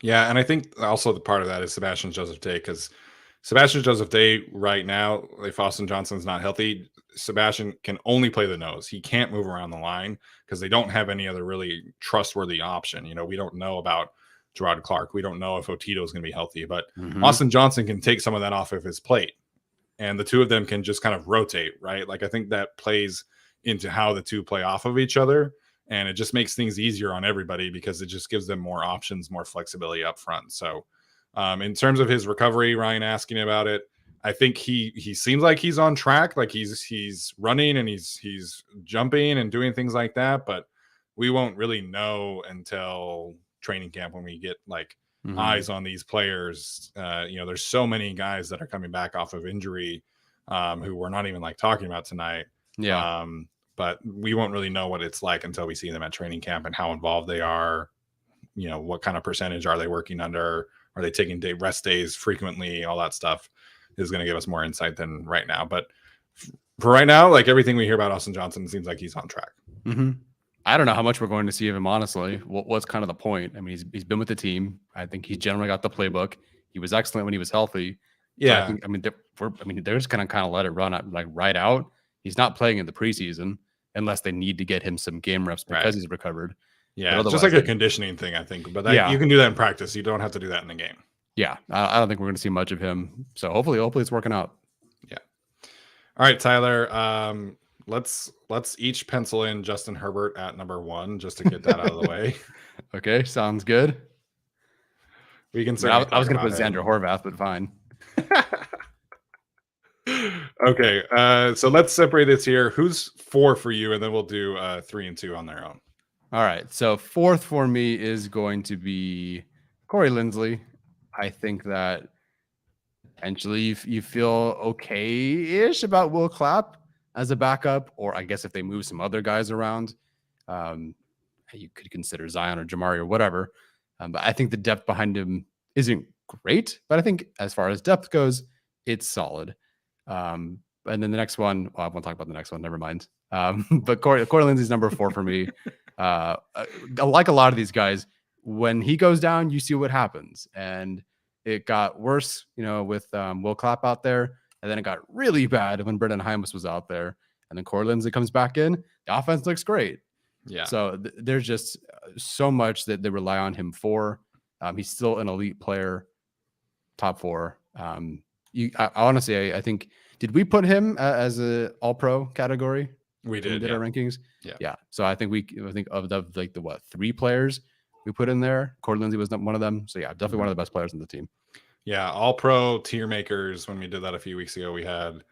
Yeah, and I think also the part of that is Sebastian Joseph Day, because Sebastian Joseph Day right now, if Austin Johnson's not healthy, Sebastian can only play the nose. He can't move around the line because they don't have any other really trustworthy option. We don't know about Gerard Clark. We don't know if Otito is going to be healthy, but Austin Johnson can take some of that off of his plate. And the 2 of them can just kind of rotate, right? Like I think that plays into how the 2 play off of each other. And it just makes things easier on everybody because it just gives them more options, more flexibility up front. So in terms of his recovery, Ryan asking about it, I think he seems like he's on track. Like he's running and he's jumping and doing things like that. But we won't really know until training camp when we get like eyes on these players. There's so many guys that are coming back off of injury who we're not even like talking about tonight. Yeah. But we won't really know what it's like until we see them at training camp and how involved they are. What kind of percentage are they working under? Are they taking rest days frequently? All that stuff is going to give us more insight than right now. But for right now, like everything we hear about Austin Johnson seems like he's on track. I don't know how much we're going to see of him, honestly. What's kind of the point? I mean, he's been with the team. I think he's generally got the playbook. He was excellent when he was healthy. Yeah. They're just going to kind of let it run like right out. He's not playing in the preseason unless they need to get him some game reps because he's recovered. Yeah, it's just like a conditioning thing, I think. But you can do that in practice. You don't have to do that in the game. Yeah, I don't think we're going to see much of him. So hopefully it's working out. Yeah. All right, Tyler. Let's each pencil in Justin Herbert at number 1 just to get that out of the way. Okay, sounds good. We can I mean, I, certainly I was talk gonna about put Xander him. Horvath, but fine. Okay, so let's separate this here. Who's 4 for you, and then we'll do 3 and 2 on their own. All right. So fourth for me is going to be Lindsley. I think that potentially you feel okay-ish about Will Clapp as a backup, or I guess if they move some other guys around, um, you could consider Zion or Jamari or whatever. But I think the depth behind him isn't great, but I think as far as depth goes, it's solid. And then the next one, well, I won't talk about the next one. Never mind. But Corey Lindsey's number 4 for me. Like a lot of these guys, when he goes down, you see what happens. And it got worse, with Will Clapp out there. And then it got really bad when Brendan Hymus was out there. And then Corey Lindsey comes back in. The offense looks great. Yeah. So there's just so much that they rely on him for. He's still an elite player, top 4. Honestly, I think, did we put him as a all pro category? We did, our rankings. Yeah. So I think of the 3 players we put in there, Corey Lindsey was one of them. So yeah, definitely one of the best players on the team. Yeah, all pro tier makers. When we did that a few weeks ago, we had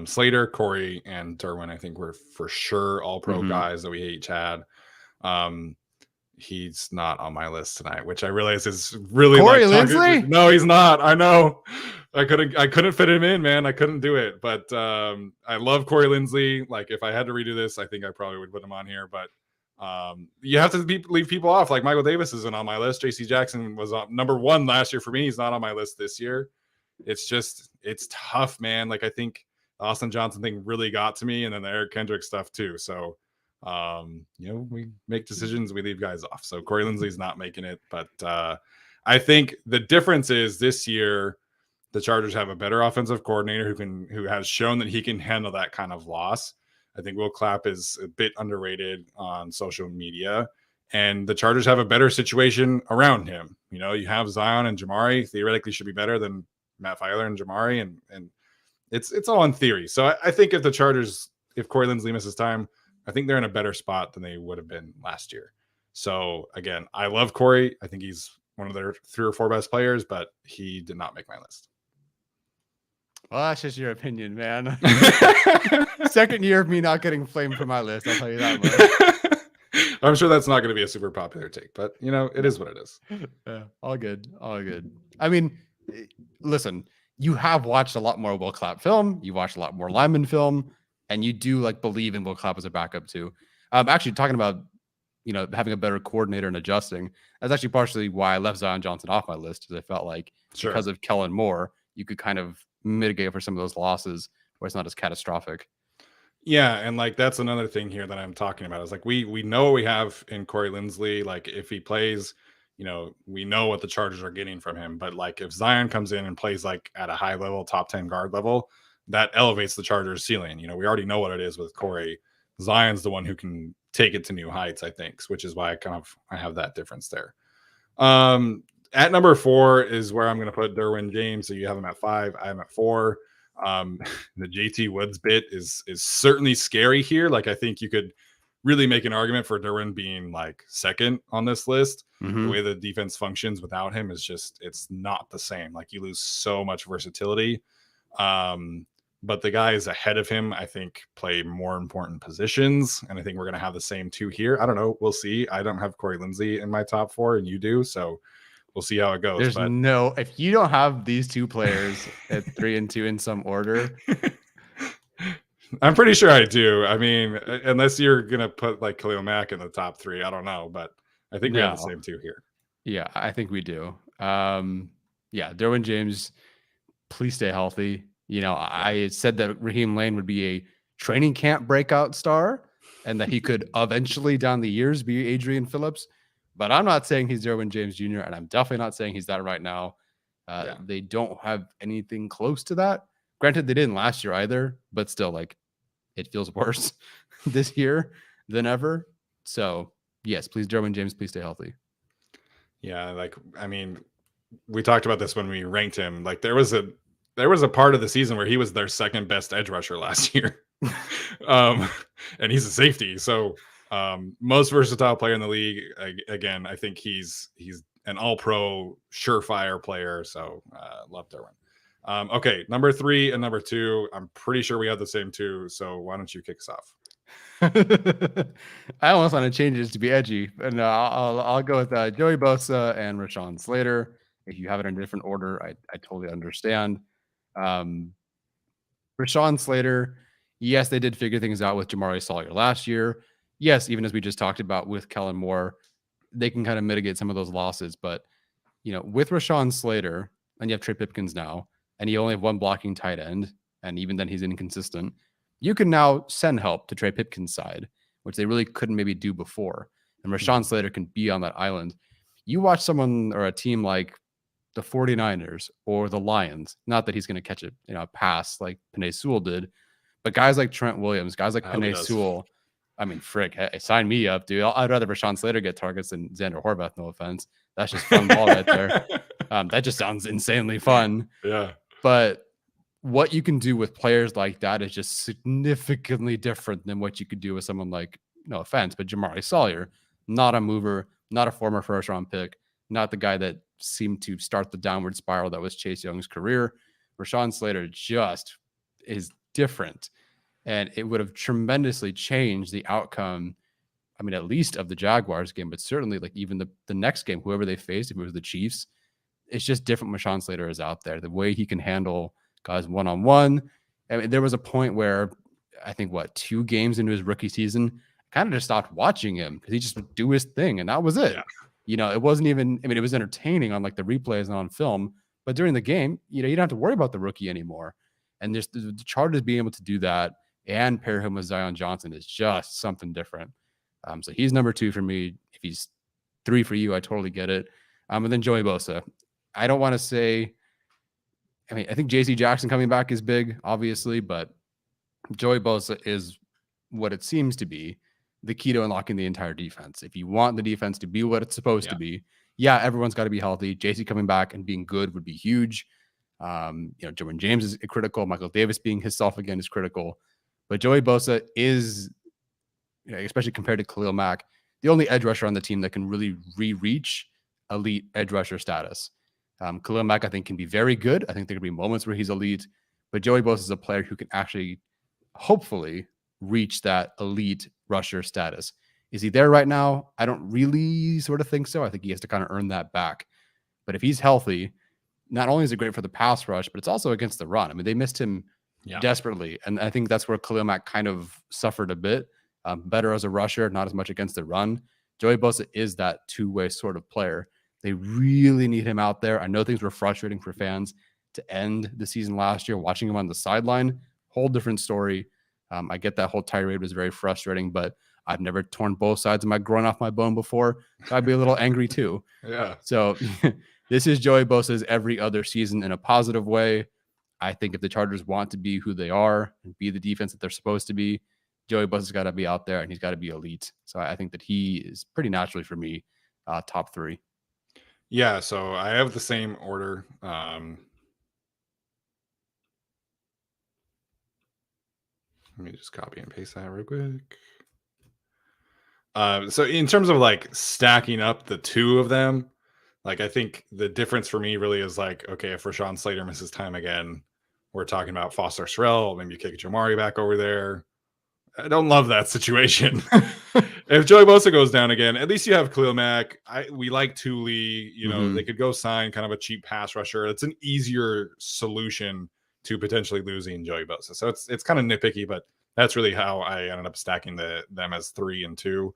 Slater, Corey, and Derwin. I think were for sure all pro guys that we each had. He's not on my list tonight, which I realize is really Corey Lindsley. No, he's not. I know. I couldn't fit him in, man. I couldn't do it. But I love Corey Lindsley. Like, if I had to redo this, I think I probably would put him on here. But you have to leave people off. Like Michael Davis isn't on my list. JC Jackson was number 1 last year for me. He's not on my list this year. It's tough, man. Like, I think the Austin Johnson thing really got to me, and then the Eric Kendricks stuff too. So we make decisions, we leave guys off. So Corey Lindsley's not making it, but I think the difference is this year the Chargers have a better offensive coordinator who has shown that he can handle that kind of loss. I think Will Clapp is a bit underrated on social media, and the Chargers have a better situation around him. You have Zion and Jamari theoretically should be better than Matt Filer and Jamari, and it's all in theory. So I think if Corey Lindsley misses time, I think they're in a better spot than they would have been last year. So again, I love Corey. I think he's one of their 3 or 4 best players, but he did not make my list. Well, that's just your opinion, man. Second year of me not getting flamed for my list, I'll tell you that much. I'm sure that's not going to be a super popular take, but it is what it is. Yeah, all good. I mean, listen, you have watched a lot more Will Clapp film. You watched a lot more lineman film. And you do believe in Will Clapp as a backup too. Actually, talking about having a better coordinator and adjusting, that's actually partially why I left Zion Johnson off my list, because I felt like because of Kellen Moore, you could kind of mitigate for some of those losses where it's not as catastrophic. Yeah, and that's another thing here that I'm talking about is we know what we have in Corey Lindsley. Like, if he plays, we know what the Chargers are getting from him. But if Zion comes in and plays at a high level, top 10 guard level, that elevates the Chargers ceiling. We already know what it is with Corey. Zion's the one who can take it to new heights, I think, which is why I have that difference there. At number 4 is where I'm going to put Derwin James. So you have him at 5. I have him at 4. The JT Woods bit is certainly scary here. I think you could really make an argument for Derwin being second on this list. The way the defense functions without him is it's not the same. You lose so much versatility. But the guys ahead of him, I think, play more important positions. And I think we're going to have the same 2 here. I don't know. We'll see. I don't have Corey Lindsley in my top 4, and you do. So we'll see how it goes. If you don't have these 2 players at 3 and 2 in some order. I'm pretty sure I do. I mean, unless you're going to put Khalil Mack in the top 3, I don't know. But I think we have the same 2 here. Yeah, I think we do. Derwin James, please stay healthy. I said that Raheem Lane would be a training camp breakout star and that he could eventually down the years be Adrian Phillips. But I'm not saying he's Derwin James Jr., and I'm definitely not saying he's that right now. They don't have anything close to that. Granted, they didn't last year either, but still, it feels worse this year than ever. So, yes, please, Derwin James, please stay healthy. Yeah, I mean, we talked about this when we ranked him. There was there was a part of the season where he was their second best edge rusher last year. um, and he's a safety. So most versatile player in the league. Again, I think he's an all-pro surefire player. So love Derwin. Okay, number 3 and number 2. I'm pretty sure we have the same 2. So why don't you kick us off? I almost want to change it to be edgy, but no, I'll go with Joey Bosa and Rashawn Slater. If you have it in a different order, I totally understand. Rashawn Slater, yes, they did figure things out with Jamari Sawyer last year. Yes, even as we just talked about with Kellen Moore, they can kind of mitigate some of those losses. But, with Rashawn Slater, and you have Trey Pipkins now, and you only have one blocking tight end, and even then he's inconsistent, you can now send help to Trey Pipkins' side, which they really couldn't maybe do before. And Rashawn Slater can be on that island. You watch someone or a team like the 49ers or the Lions, not that he's going to catch a pass like Penei Sewell did, but guys like Trent Williams, guys like Penei Sewell, I mean, frick, hey, sign me up, dude. I'd rather Rashawn Slater get targets than Xander Horvath, no offense. That's just fun ball right there. That just sounds insanely fun. Yeah. But what you can do with players like that is just significantly different than what you could do with someone like, no offense, but Jamari Sawyer, not a mover, not a former first round pick, not the guy that seemed to start the downward spiral that was Chase Young's career. Rashawn Slater just is different, and it would have tremendously changed the outcome. I mean, at least of the Jaguars game, but certainly like even the next game, whoever they faced, if it was the Chiefs, it's just different. Rashawn Slater is out there. The way he can handle guys one-on-one. I mean, there was a point where I think 2 games into his rookie season, I kind of just stopped watching him because he just would do his thing, and that was it. Yeah. It wasn't even, it was entertaining on like the replays and on film, but during the game, you don't have to worry about the rookie anymore. And just the Chargers being able to do that and pair him with Zion Johnson is just something different. So he's number 2 for me. If he's 3 for you, I totally get it. And then Joey Bosa. I don't want to say, I think JC Jackson coming back is big, obviously, but Joey Bosa is what it seems to be the key to unlocking the entire defense. If you want the defense to be what it's supposed to be, everyone's got to be healthy. JC coming back and being good would be huge. Derwin James is critical. Michael Davis being himself again is critical. But Joey Bosa is, especially compared to Khalil Mack, the only edge rusher on the team that can really reach elite edge rusher status. Khalil Mack, I think, can be very good. I think there could be moments where he's elite, but Joey Bosa is a player who can actually, hopefully, reach that elite rusher status. Is he there right now? I don't really sort of think so. I think he has to kind of earn that back. But if he's healthy, not only is it great for the pass rush, but it's also against the run. I mean, they missed him desperately. And I think that's where Khalil Mack kind of suffered a bit. Better as a rusher, not as much against the run. Joey Bosa is that two-way sort of player. They really need him out there. I know things were frustrating for fans to end the season last year. Watching him on the sideline, whole different story. I get that whole tirade was very frustrating, but I've never torn both sides of my groin off my bone before. So I'd be a little angry too. Yeah. So this is Joey Bosa's every other season in a positive way. I think if the Chargers want to be who they are and be the defense that they're supposed to be, Joey Bosa's got to be out there and he's got to be elite. So I think that he is pretty naturally for me, top 3. Yeah, so I have the same order. Let me just copy and paste that real quick. So in terms of like stacking up the 2 of them, like I think the difference for me really is like, okay, if Rashawn Slater misses time again, we're talking about Foster Sorrell, maybe you kick Jamari back over there. I don't love that situation. If Joey Bosa goes down again, at least you have Khalil Mack. We like Thule. They could go sign kind of a cheap pass rusher. It's an easier solution to potentially losing Joey Bosa. So it's kind of nitpicky, but that's really how I ended up stacking them as 3 and 2.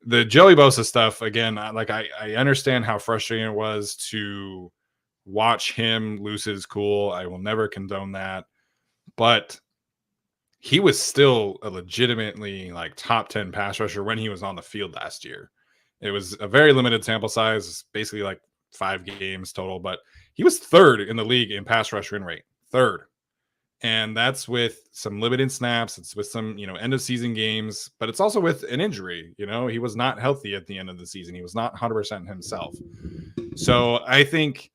The Joey Bosa stuff, again, I understand how frustrating it was to watch him lose his cool. I will never condone that. But he was still a legitimately like top 10 pass rusher when he was on the field last year. It was a very limited sample size, basically like 5 games total, but he was 3rd in the league in pass rush win rate, 3rd. And that's with some limited snaps. It's with some, end of season games, but it's also with an injury. He was not healthy at the end of the season. He was not 100% himself. So I think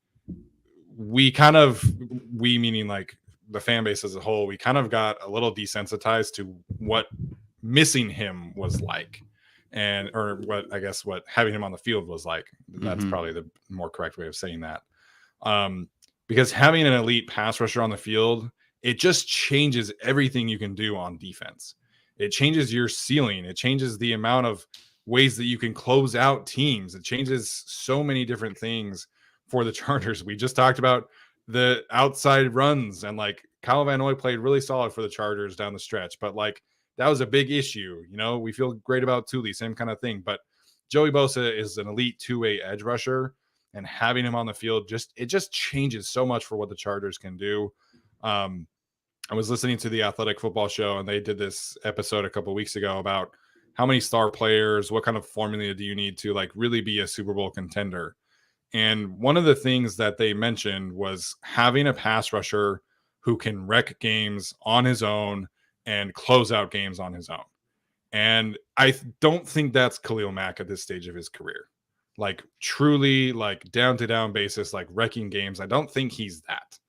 we meaning like the fan base as a whole, we kind of got a little desensitized to what missing him was like, and or what I guess what having him on the field was like. That's probably the more correct way of saying that. Because having an elite pass rusher on the field, it just changes everything you can do on defense. It changes your ceiling. It changes the amount of ways that you can close out teams. It changes so many different things for the Chargers. We just talked about the outside runs, and like Kyle Van Noy played really solid for the Chargers down the stretch, but like that was a big issue. You know, we feel great about Thule, same kind of thing. But Joey Bosa is an elite two-way edge rusher, and having him on the field just changes so much for what the Chargers can do. I was listening to the Athletic Football Show, and they did this episode a couple of weeks ago about how many star players, what kind of formula do you need to like really be a Super Bowl contender. And one of the things that they mentioned was having a pass rusher who can wreck games on his own and close out games on his own. And I don't think that's Khalil Mack at this stage of his career. Like truly like down to down basis, like wrecking games. I don't think he's that.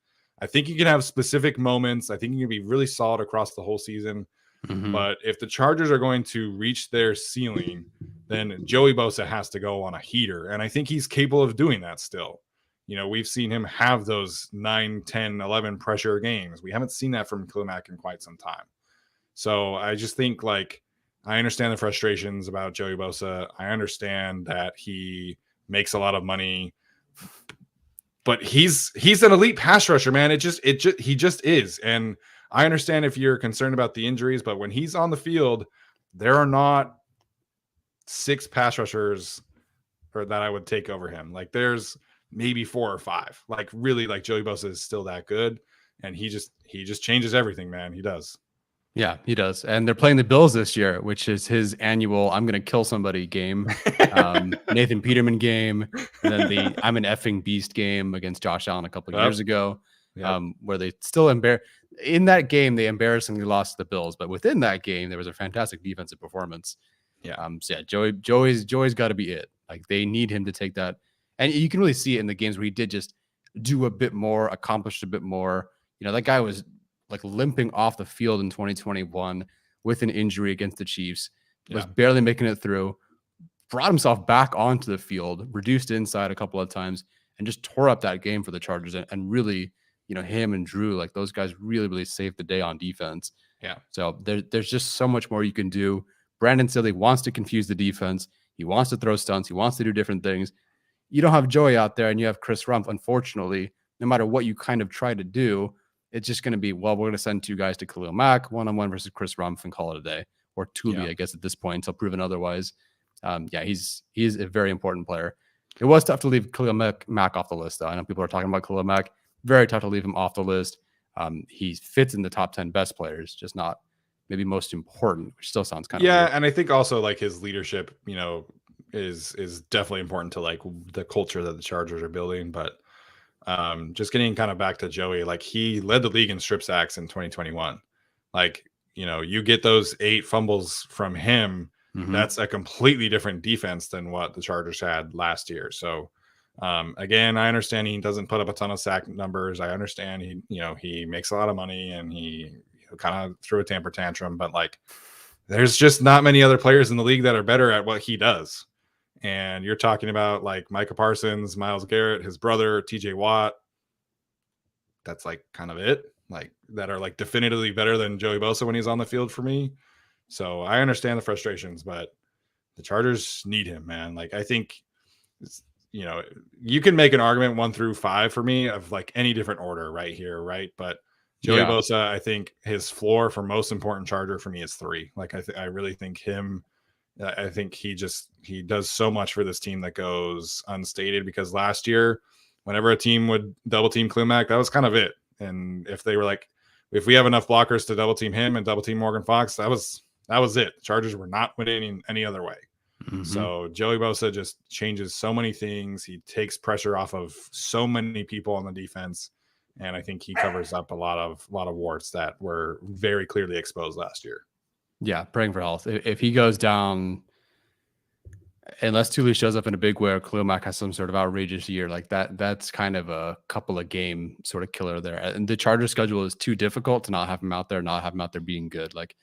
I think you can have specific moments. I think you can be really solid across the whole season. But if the Chargers are going to reach their ceiling, then Joey Bosa has to go on a heater. And I think he's capable of doing that still. You know, we've seen him have those 9, 10, 11 pressure games. We haven't seen that from Khalil Mack in quite some time. So I just think like I understand the frustrations about Joey Bosa. I understand that he makes a lot of money. But he's an elite pass rusher, man. He just is. And I understand if you're concerned about the injuries, but when he's on the field, there are not 6 pass rushers that I would take over him. Like there's maybe 4 or 5. Like really, like Joey Bosa is still that good, and he just changes everything, man. He does. Yeah, he does. And they're playing the Bills this year, which is his annual I'm going to kill somebody game. Nathan Peterman game. And then the I'm an effing beast game against Josh Allen a couple of years ago, where they still in that game, they embarrassingly lost to the Bills. But within that game, there was a fantastic defensive performance. So yeah, Joey's got to be it. Like they need him to take that. And you can really see it in the games where he did just do a bit more, accomplished a bit more. You know, that guy was like limping off the field in 2021 with an injury against the Chiefs, was barely making it through, brought himself back onto the field, reduced inside a couple of times, and just tore up that game for the Chargers. And really, you know, him and Drew, like those guys really saved the day on defense. Yeah. So there's just so much more you can do. Brandon Staley wants to confuse the defense. He wants to throw stunts. He wants to do different things. You don't have Joey out there and you have Chris Rumph. Unfortunately, no matter what you kind of try to do, it's just going to be, well, we're going to send 2 guys to Khalil Mack, one-on-one versus Chris Rumph and call it a day. Or Thule, I guess, at this point, until proven otherwise. He's a very important player. It was tough to leave Khalil Mack off the list, though. I know people are talking about Khalil Mack. Very tough to leave him off the list. He fits in the top 10 best players, just not maybe most important, which still sounds kind of weird. And I think also like his leadership, you know, is definitely important to like the culture that the Chargers are building. But just getting kind of back to Joey, like he led the league in strip sacks in 2021. Like, you know, you get those 8 fumbles from him. That's a completely different defense than what the Chargers had last year. So again, I understand he doesn't put up a ton of sack numbers. I understand he makes a lot of money and he kind of threw a temper tantrum, but like there's just not many other players in the league that are better at what he does. And you're talking about like Micah Parsons, Myles Garrett, his brother, TJ Watt. That's like kind of it, like that are like definitively better than Joey Bosa when he's on the field for me. So I understand the frustrations, but the Chargers need him, man. Like I think, you know, you can make an argument 1 through 5 for me of like any different order right here, right? But Joey Bosa, I think his floor for most important Charger for me is 3. Like I really think him. I think he does so much for this team that goes unstated, because last year, whenever a team would double team Khalil Mack, that was kind of it. And if they were like, if we have enough blockers to double team him and double team Morgan Fox, that was it. The Chargers were not winning any other way. So Joey Bosa just changes so many things. He takes pressure off of so many people on the defense. And I think he covers up a lot of warts that were very clearly exposed last year. Yeah, praying for health. If he goes down, Unless Thule shows up in a big way or Khalil Mack has some sort of outrageous year like that, that's kind of a couple of game sort of killer there. And the Chargers schedule is too difficult to not have him out there, not have him out there being good. Like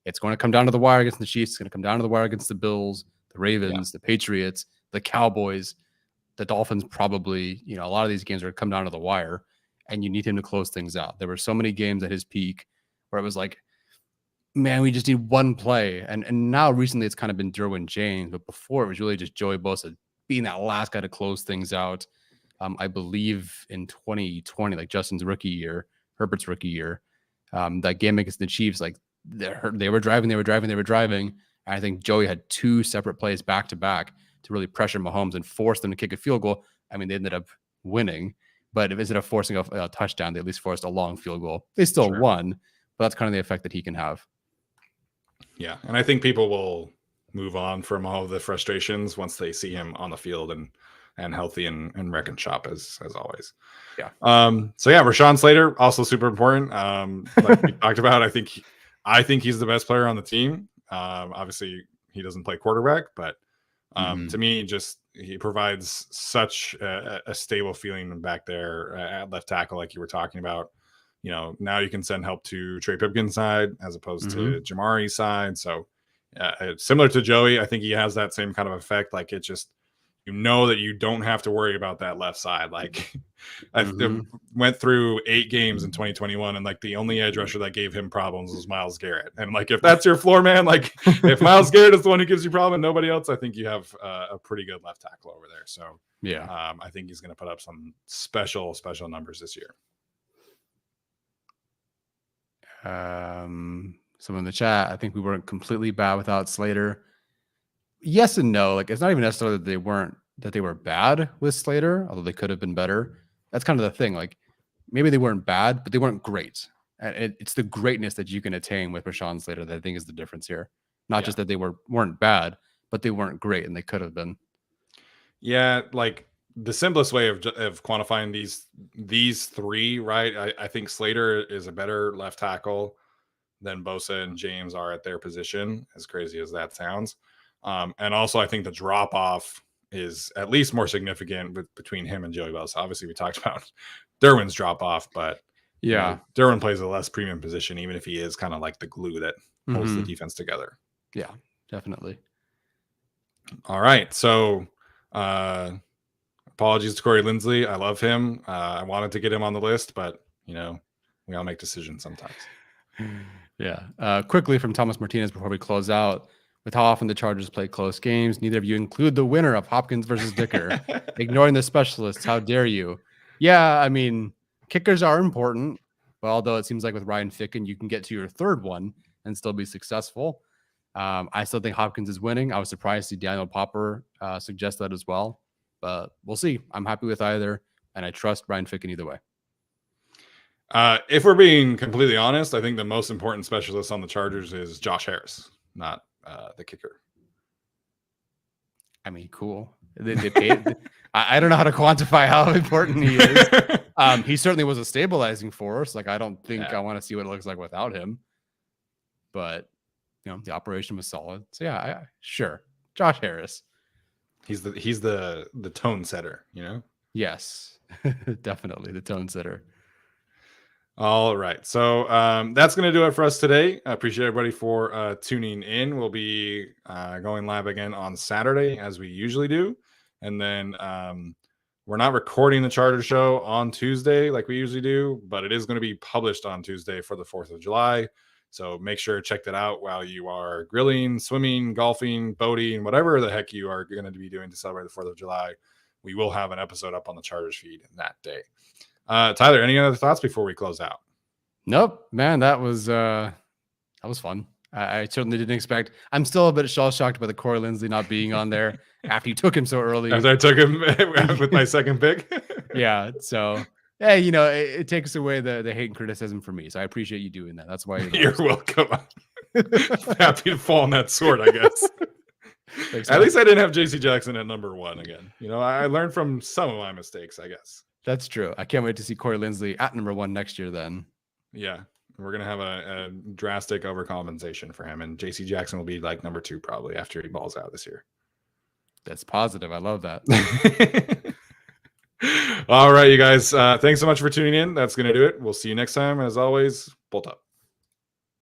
it's going to come down to the wire against the Chiefs. It's going to come down to the wire against the Bills, the Ravens, the Patriots, the Cowboys, the Dolphins. Probably, a lot of these games are going to come down to the wire, and you need him to close things out. There were so many games at his peak where it was like, man, we just need one play. And now recently it's kind of been Derwin James, but before it was really just Joey Bosa being that last guy to close things out. I believe in 2020, like Justin's rookie year, Herbert's rookie year, that game against the Chiefs, like they were driving. I think Joey had 2 separate plays back to back to really pressure Mahomes and force them to kick a field goal. I mean, they ended up winning, but instead of forcing a touchdown, they at least forced a long field goal. They still won, but that's kind of the effect that he can have. Yeah, and I think people will move on from all of the frustrations once they see him on the field and healthy and wrecking shop as always. Yeah. So yeah, Rashawn Slater also super important. Like we talked about, I think he's the best player on the team. Obviously, he doesn't play quarterback, but to me, just he provides such a stable feeling back there at left tackle, like you were talking about. Now you can send help to Trey Pipkin's side as opposed to Jamari's side. So similar to Joey, I think he has that same kind of effect. Like it just, that you don't have to worry about that left side. Like I went through 8 games in 2021 and like the only edge rusher that gave him problems was Myles Garrett. And like, if that's your floor man, like if Myles Garrett is the one who gives you problem and nobody else, I think you have a pretty good left tackle over there. So yeah, I think he's going to put up some special numbers this year. Someone in the chat, I think we weren't completely bad without Slater. Yes and no. Like it's not even necessarily that they were bad with Slater, although they could have been better. That's kind of the thing. Like maybe they weren't bad, but they weren't great. And it's the greatness that you can attain with Rashawn Slater that I think is the difference here. Not just that they weren't bad, but they weren't great and they could have been. Yeah, like the simplest way of quantifying these 3, right? I think Slater is a better left tackle than Bosa and James are at their position, as crazy as that sounds. And also, I think the drop off is at least more significant between him and Joey Bosa. Obviously, we talked about Derwin's drop off, but Derwin plays a less premium position, even if he is kind of like the glue that holds the defense together. Yeah, definitely. All right, so. Apologies to Corey Lindsley. I love him. I wanted to get him on the list, but we all make decisions sometimes. Yeah. Quickly from Thomas Martinez before we close out. With how often the Chargers play close games, neither of you include the winner of Hopkins versus Dicker. Ignoring the specialists. How dare you? Yeah, I mean, kickers are important, but although it seems like with Ryan Ficken, you can get to your 3rd one and still be successful. I still think Hopkins is winning. I was surprised to see Daniel Popper suggest that as well. But we'll see. I'm happy with either, and I trust Ryan Ficken either way. If we're being completely honest, I think the most important specialist on the Chargers is Josh Harris, not the kicker. I mean, cool. They paid. I don't know how to quantify how important he is. He certainly was a stabilizing force. Like I don't think I want to see what it looks like without him. But the operation was solid. So yeah, sure. Josh Harris. He's the tone setter, Yes, definitely the tone setter. All right. So that's going to do it for us today. I appreciate everybody for tuning in. We'll be going live again on Saturday as we usually do. And then we're not recording the Charter Show on Tuesday like we usually do, but it is going to be published on Tuesday for the 4th of July. So make sure to check that out while you are grilling, swimming, golfing, boating, whatever the heck you are going to be doing to celebrate the 4th of July. We will have an episode up on the Chargers feed that day. Tyler, any other thoughts before we close out? Nope, man, that was fun. I certainly didn't expect. I'm still a bit shell-shocked by the Corey Lindsley not being on there after you took him so early. After I took him with my second pick. Yeah, so hey, it takes away the hate and criticism for me. So I appreciate you doing that. That's why you're welcome. Happy to fall on that sword, I guess. At least I didn't have JC Jackson at number 1 again. I learned from some of my mistakes, I guess. That's true. I can't wait to see Corey Lindsley at number 1 next year then. Yeah. We're going to have a drastic overcompensation for him. And JC Jackson will be like number 2 probably after he balls out this year. That's positive. I love that. All right, you guys. Thanks so much for tuning in. That's going to do it. We'll see you next time. As always, bolt up.